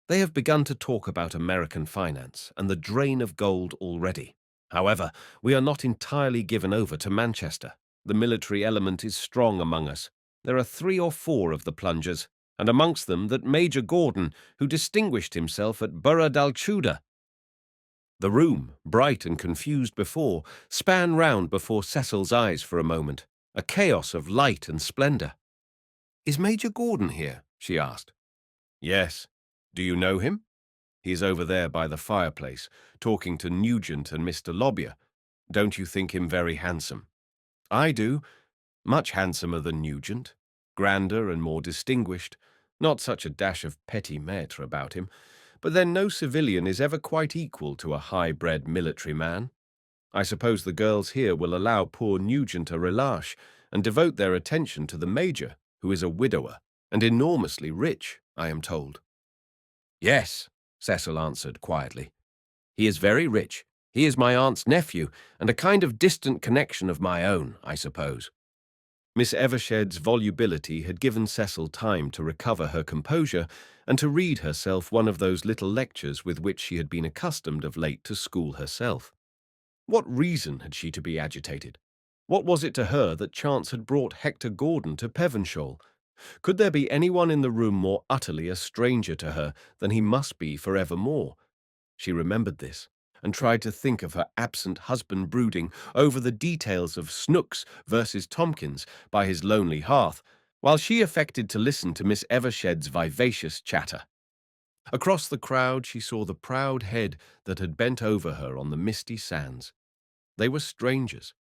They have begun to talk about American finance and the drain of gold already. However, we are not entirely given over to Manchester. The military element is strong among us. There are 3 or 4 of the plungers, and amongst them that Major Gordon, who distinguished himself at Burradalchuda." The room, bright and confused before, span round before Cecil's eyes for a moment, a chaos of light and splendour. "Is Major Gordon here?" she asked. "Yes. Do you know him? He is over there by the fireplace, talking to Nugent and Mr. Lobbier. Don't you think him very handsome?" "I do. Much handsomer than Nugent. Grander and more distinguished. Not such a dash of petit maître about him. But then no civilian is ever quite equal to a high-bred military man. I suppose the girls here will allow poor Nugent a relâche and devote their attention to the Major, who is a widower, and enormously rich, I am told." "Yes," Cecil answered quietly. "He is very rich. He is my aunt's nephew, and a kind of distant connection of my own, I suppose." Miss Evershed's volubility had given Cecil time to recover her composure and to read herself one of those little lectures with which she had been accustomed of late to school herself. What reason had she to be agitated? What was it to her that chance had brought Hector Gordon to Pevenshall? Could there be anyone in the room more utterly a stranger to her than he must be for evermore? She remembered this, and tried to think of her absent husband brooding over the details of Snooks versus Tompkins by his lonely hearth, while she affected to listen to Miss Evershed's vivacious chatter. Across the crowd she saw the proud head that had bent over her on the misty sands. They were strangers,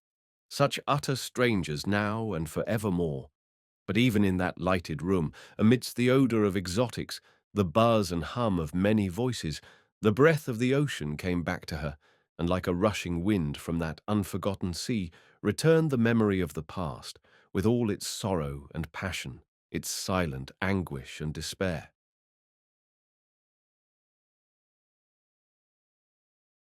such utter strangers now and for evermore. But even in that lighted room, amidst the odour of exotics, the buzz and hum of many voices, the breath of the ocean came back to her, and like a rushing wind from that unforgotten sea, returned the memory of the past, with all its sorrow and passion, its silent anguish and despair.